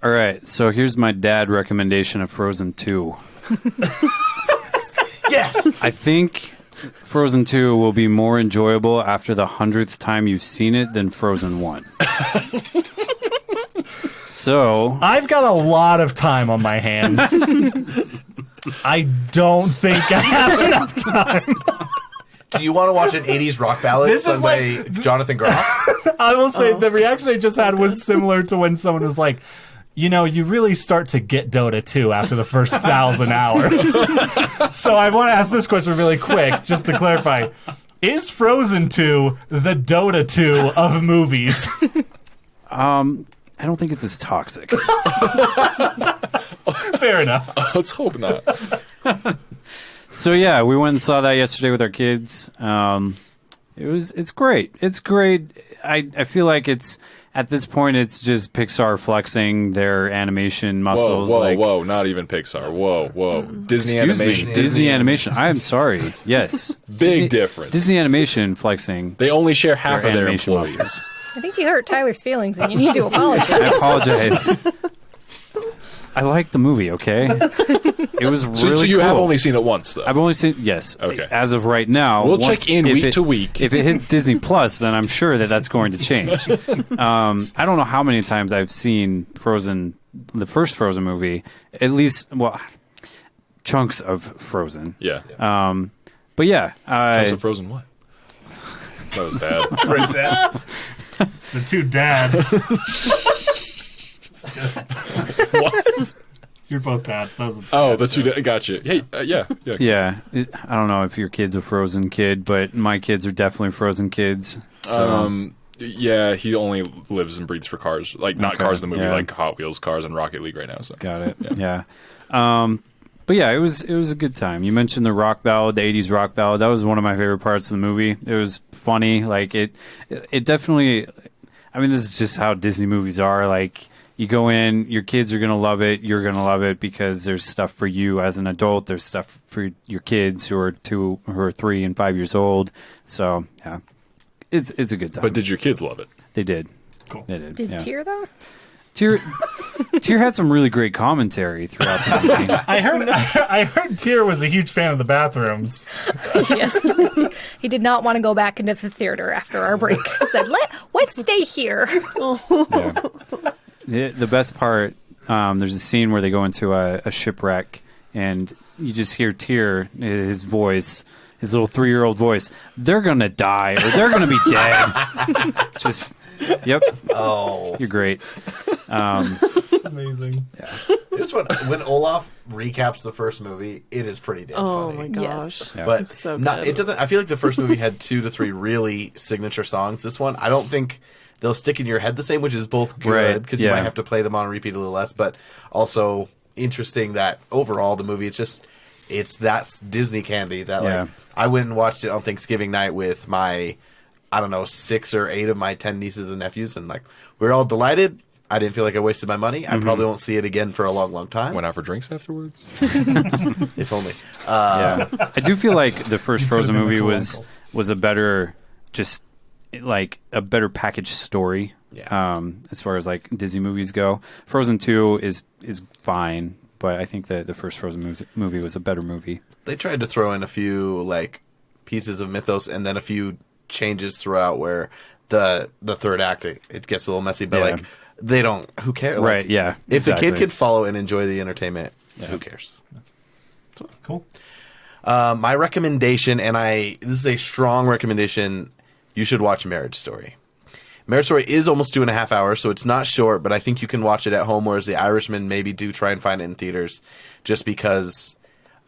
All right, so here's my dad recommendation of Frozen 2. Yes. I think Frozen 2 will be more enjoyable after the 100th time you've seen it than Frozen 1. So, I've got a lot of time on my hands. I don't think I have enough time. Do you want to watch an 80s rock ballad This is sung by Jonathan Groff? I will say the reaction I just had was similar to when someone was like, you know, you really start to get Dota 2 after the first 1,000 hours. So I want to ask this question really quick, just to clarify. Is Frozen 2 the Dota 2 of movies? I don't think it's as toxic. Fair enough. Let's hope not. So yeah, we went and saw that yesterday with our kids. It's great. It's great. I feel like it's at this point it's just Pixar flexing their animation muscles. Whoa, not even Pixar. Whoa. Disney Excuse animation. me, Disney animation. I am sorry. Yes, Big difference. Disney animation flexing. They only share half Their of their animation employees. muscles. I think you hurt Tyler's feelings and you need to apologize. I apologize. I liked the movie. Okay, it was really So you cool. have only seen it once, though. I've only seen yes. Okay. As of right now, We'll once- check in if week it- to week. If it hits Disney Plus, then I'm sure that that's going to change. I don't know how many times I've seen Frozen, the first Frozen movie. At least, well, chunks of Frozen. Yeah. But yeah, Comes to Frozen what? That was bad. Princess. The two dads. What? You're both dads. That was The two. Gotcha. Hey, yeah. yeah. I don't know if your kid's a Frozen kid, but my kids are definitely Frozen kids. So. Yeah, he only lives and breathes for cars. Like, not cars in the movie, yeah. like Hot Wheels cars and Rocket League right now. So Got it. Yeah. But yeah, it was a good time. You mentioned the rock ballad, the 80s rock ballad. That was one of my favorite parts of the movie. It was funny. Like, it definitely, I mean, this is just how Disney movies are. Like, you go in, your kids are going to love it. You're going to love it because there's stuff for you as an adult. There's stuff for your kids who are 3 and 5 years old. So, yeah. It's a good time. But did your kids love it? They did. Cool. They did. Did yeah. Tyr though? Tyr had some really great commentary throughout the movie. I heard Tyr was a huge fan of the bathrooms. Yes. He did not want to go back into the theater after our break. He said, let's stay here. Yeah. The best part, there's a scene where they go into a shipwreck, and you just hear Tyr, his voice, his little 3-year-old voice. They're gonna die, or they're gonna be dead. Just, yep. Oh, You're great. It's amazing. here's when Olaf recaps the first movie, it is pretty damn Oh funny. my gosh. Yes. Yeah. But It's so not, good. it doesn't. I feel like the first movie had 2 to 3 really signature songs. This one, I don't think they'll stick in your head the same, which is both good Right, because you yeah. might have to play them on repeat a little less, but also interesting that overall the movie that's Disney candy that Yeah. like I went and watched it on Thanksgiving night with my 6 or 8 of my 10 nieces and nephews, and like we were all delighted. I didn't feel like I wasted my money. I probably won't see it again for a long, long time. Went out for drinks afterwards. If only. Yeah. I do feel like the first Frozen been the movie cool was uncle. a better, just like a better packaged story. Yeah. As far as like Disney movies go, Frozen 2 is fine, but I think that the first Frozen movie was a better movie. They tried to throw in a few like pieces of mythos and then a few changes throughout where the third act it gets a little messy, but Yeah. like they don't. Who cares? Like, Right, yeah, If the kid exactly. could follow and enjoy the entertainment, who cares? Cool. My recommendation, and this is a strong recommendation. You should watch Marriage Story. Marriage Story is almost 2.5 hours, so it's not short, but I think you can watch it at home, whereas The Irishman maybe do try and find it in theaters, just because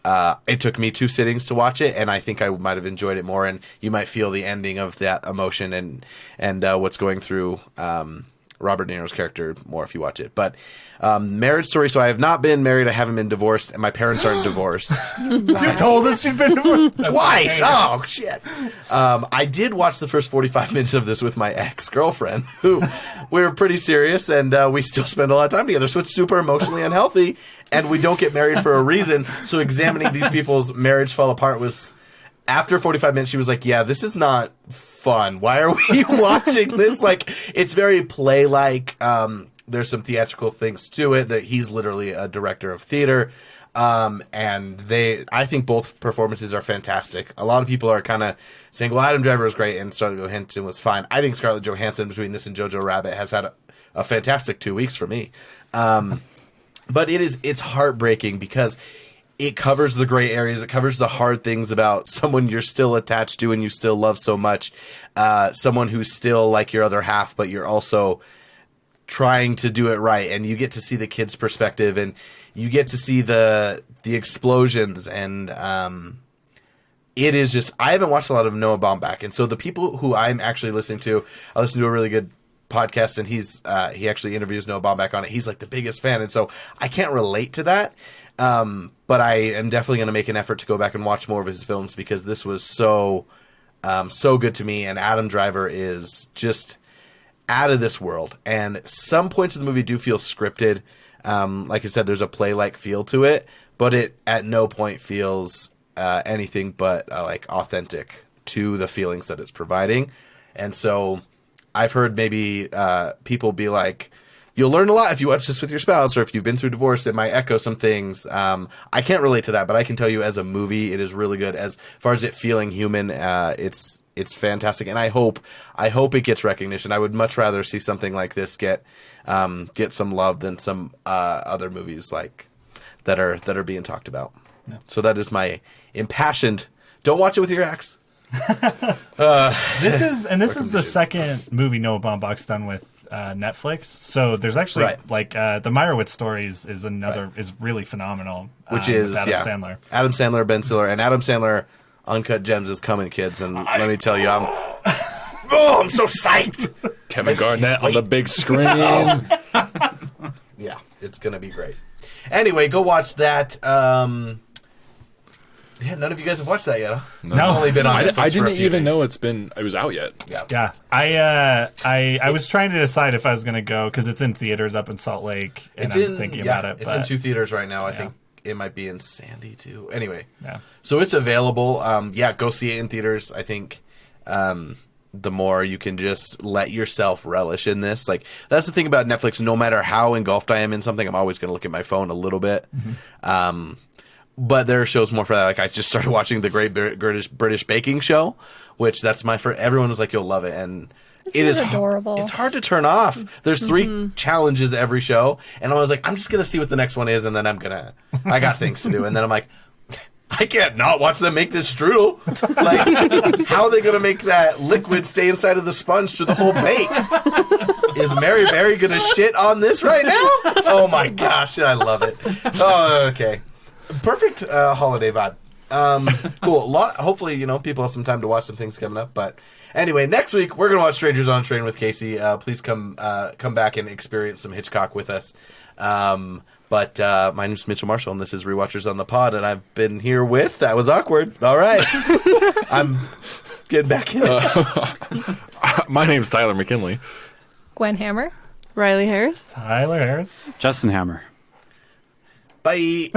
it took me 2 sittings to watch it, and I think I might have enjoyed it more, and you might feel the ending of that emotion and what's going through Robert De Niro's character more if you watch it. But Marriage Story, so I have not been married, I haven't been divorced, and my parents aren't divorced. You told us you've been divorced Twice! Oh, shit. I did watch the first 45 minutes of this with my ex-girlfriend, who we were pretty serious, and we still spend a lot of time together, so it's super emotionally unhealthy, and we don't get married for a reason, so examining these people's marriage fall apart was... After 45 minutes, she was like, yeah, this is not fun. Why are we watching this? Like, it's very play-like. There's some theatrical things to it. That he's literally a director of theater. And I think both performances are fantastic. A lot of people are kind of saying, well, Adam Driver was great and Scarlett Johansson was fine. I think Scarlett Johansson, between this and Jojo Rabbit, has had a fantastic 2 weeks for me. But it's heartbreaking because it covers the gray areas. It covers the hard things about someone you're still attached to and you still love so much. Someone who's still like your other half, but you're also trying to do it right. And you get to see the kid's perspective, and you get to see the explosions. And it is just, I haven't watched a lot of Noah Baumbach. And so the people who I'm actually listening to, I listen to a really good podcast, and he actually interviews Noah Baumbach on it. He's like the biggest fan. And so I can't relate to that. But I am definitely going to make an effort to go back and watch more of his films, because this was so good to me. And Adam Driver is just out of this world. And some points of the movie do feel scripted. Like I said, there's a play-like feel to it, but it at no point feels anything but like authentic to the feelings that it's providing. And so I've heard maybe people be like, you'll learn a lot if you watch this with your spouse, or if you've been through divorce, it might echo some things. I can't relate to that, but I can tell you as a movie, it is really good. As far as it feeling human, it's fantastic, and I hope it gets recognition. I would much rather see something like this get some love than some other movies like that are being talked about. Yeah. So that is my impassioned Don't watch it with your ex. This is the second movie Noah Baumbach's done with Netflix. So there's actually like the Meyerowitz stories is really phenomenal, which is with Adam Sandler. Adam Sandler, Ben Stiller, and Adam Sandler. Uncut Gems is coming, kids, and let me tell you, I'm so psyched. Kevin Garnett on the big screen. Yeah, it's gonna be great. Anyway, go watch that. Yeah, none of you guys have watched that yet. Huh? No. It's only been on Netflix I for a didn't few even days. know it was out yet. Yeah. I was trying to decide if I was going to go because it's in theaters up in Salt Lake, and I'm thinking about it. It's in 2 theaters right now. I think it might be in Sandy too. Anyway, yeah. So it's available. Go see it in theaters. I think the more you can just let yourself relish in this. Like, that's the thing about Netflix. No matter how engulfed I am in something, I'm always going to look at my phone a little bit. Mm-hmm. But there are shows more for that. Like, I just started watching the Great British Baking Show, which that's everyone was like, you'll love it. And it is adorable. It's hard to turn off. There's 3 challenges every show. And I was like, I'm just going to see what the next one is. And then I got things to do. And then I'm like, I can't not watch them make this strudel. Like, how are they going to make that liquid stay inside of the sponge through the whole bake? Is Mary Berry going to shit on this right now? Oh my gosh, I love it. Oh, okay. Perfect holiday vibe. Cool. Hopefully, people have some time to watch some things coming up. But anyway, next week we're gonna watch Strangers on a Train with Casey. Please come back and experience some Hitchcock with us. But my name's Mitchell Marshall, and this is Rewatchers on the Pod, and I've been here with. That was awkward. All right, I'm getting back in it. My name's Tyler McKinley. Gwen Hammer. Riley Harris. Tyler Harris. Justin Hammer. Bye.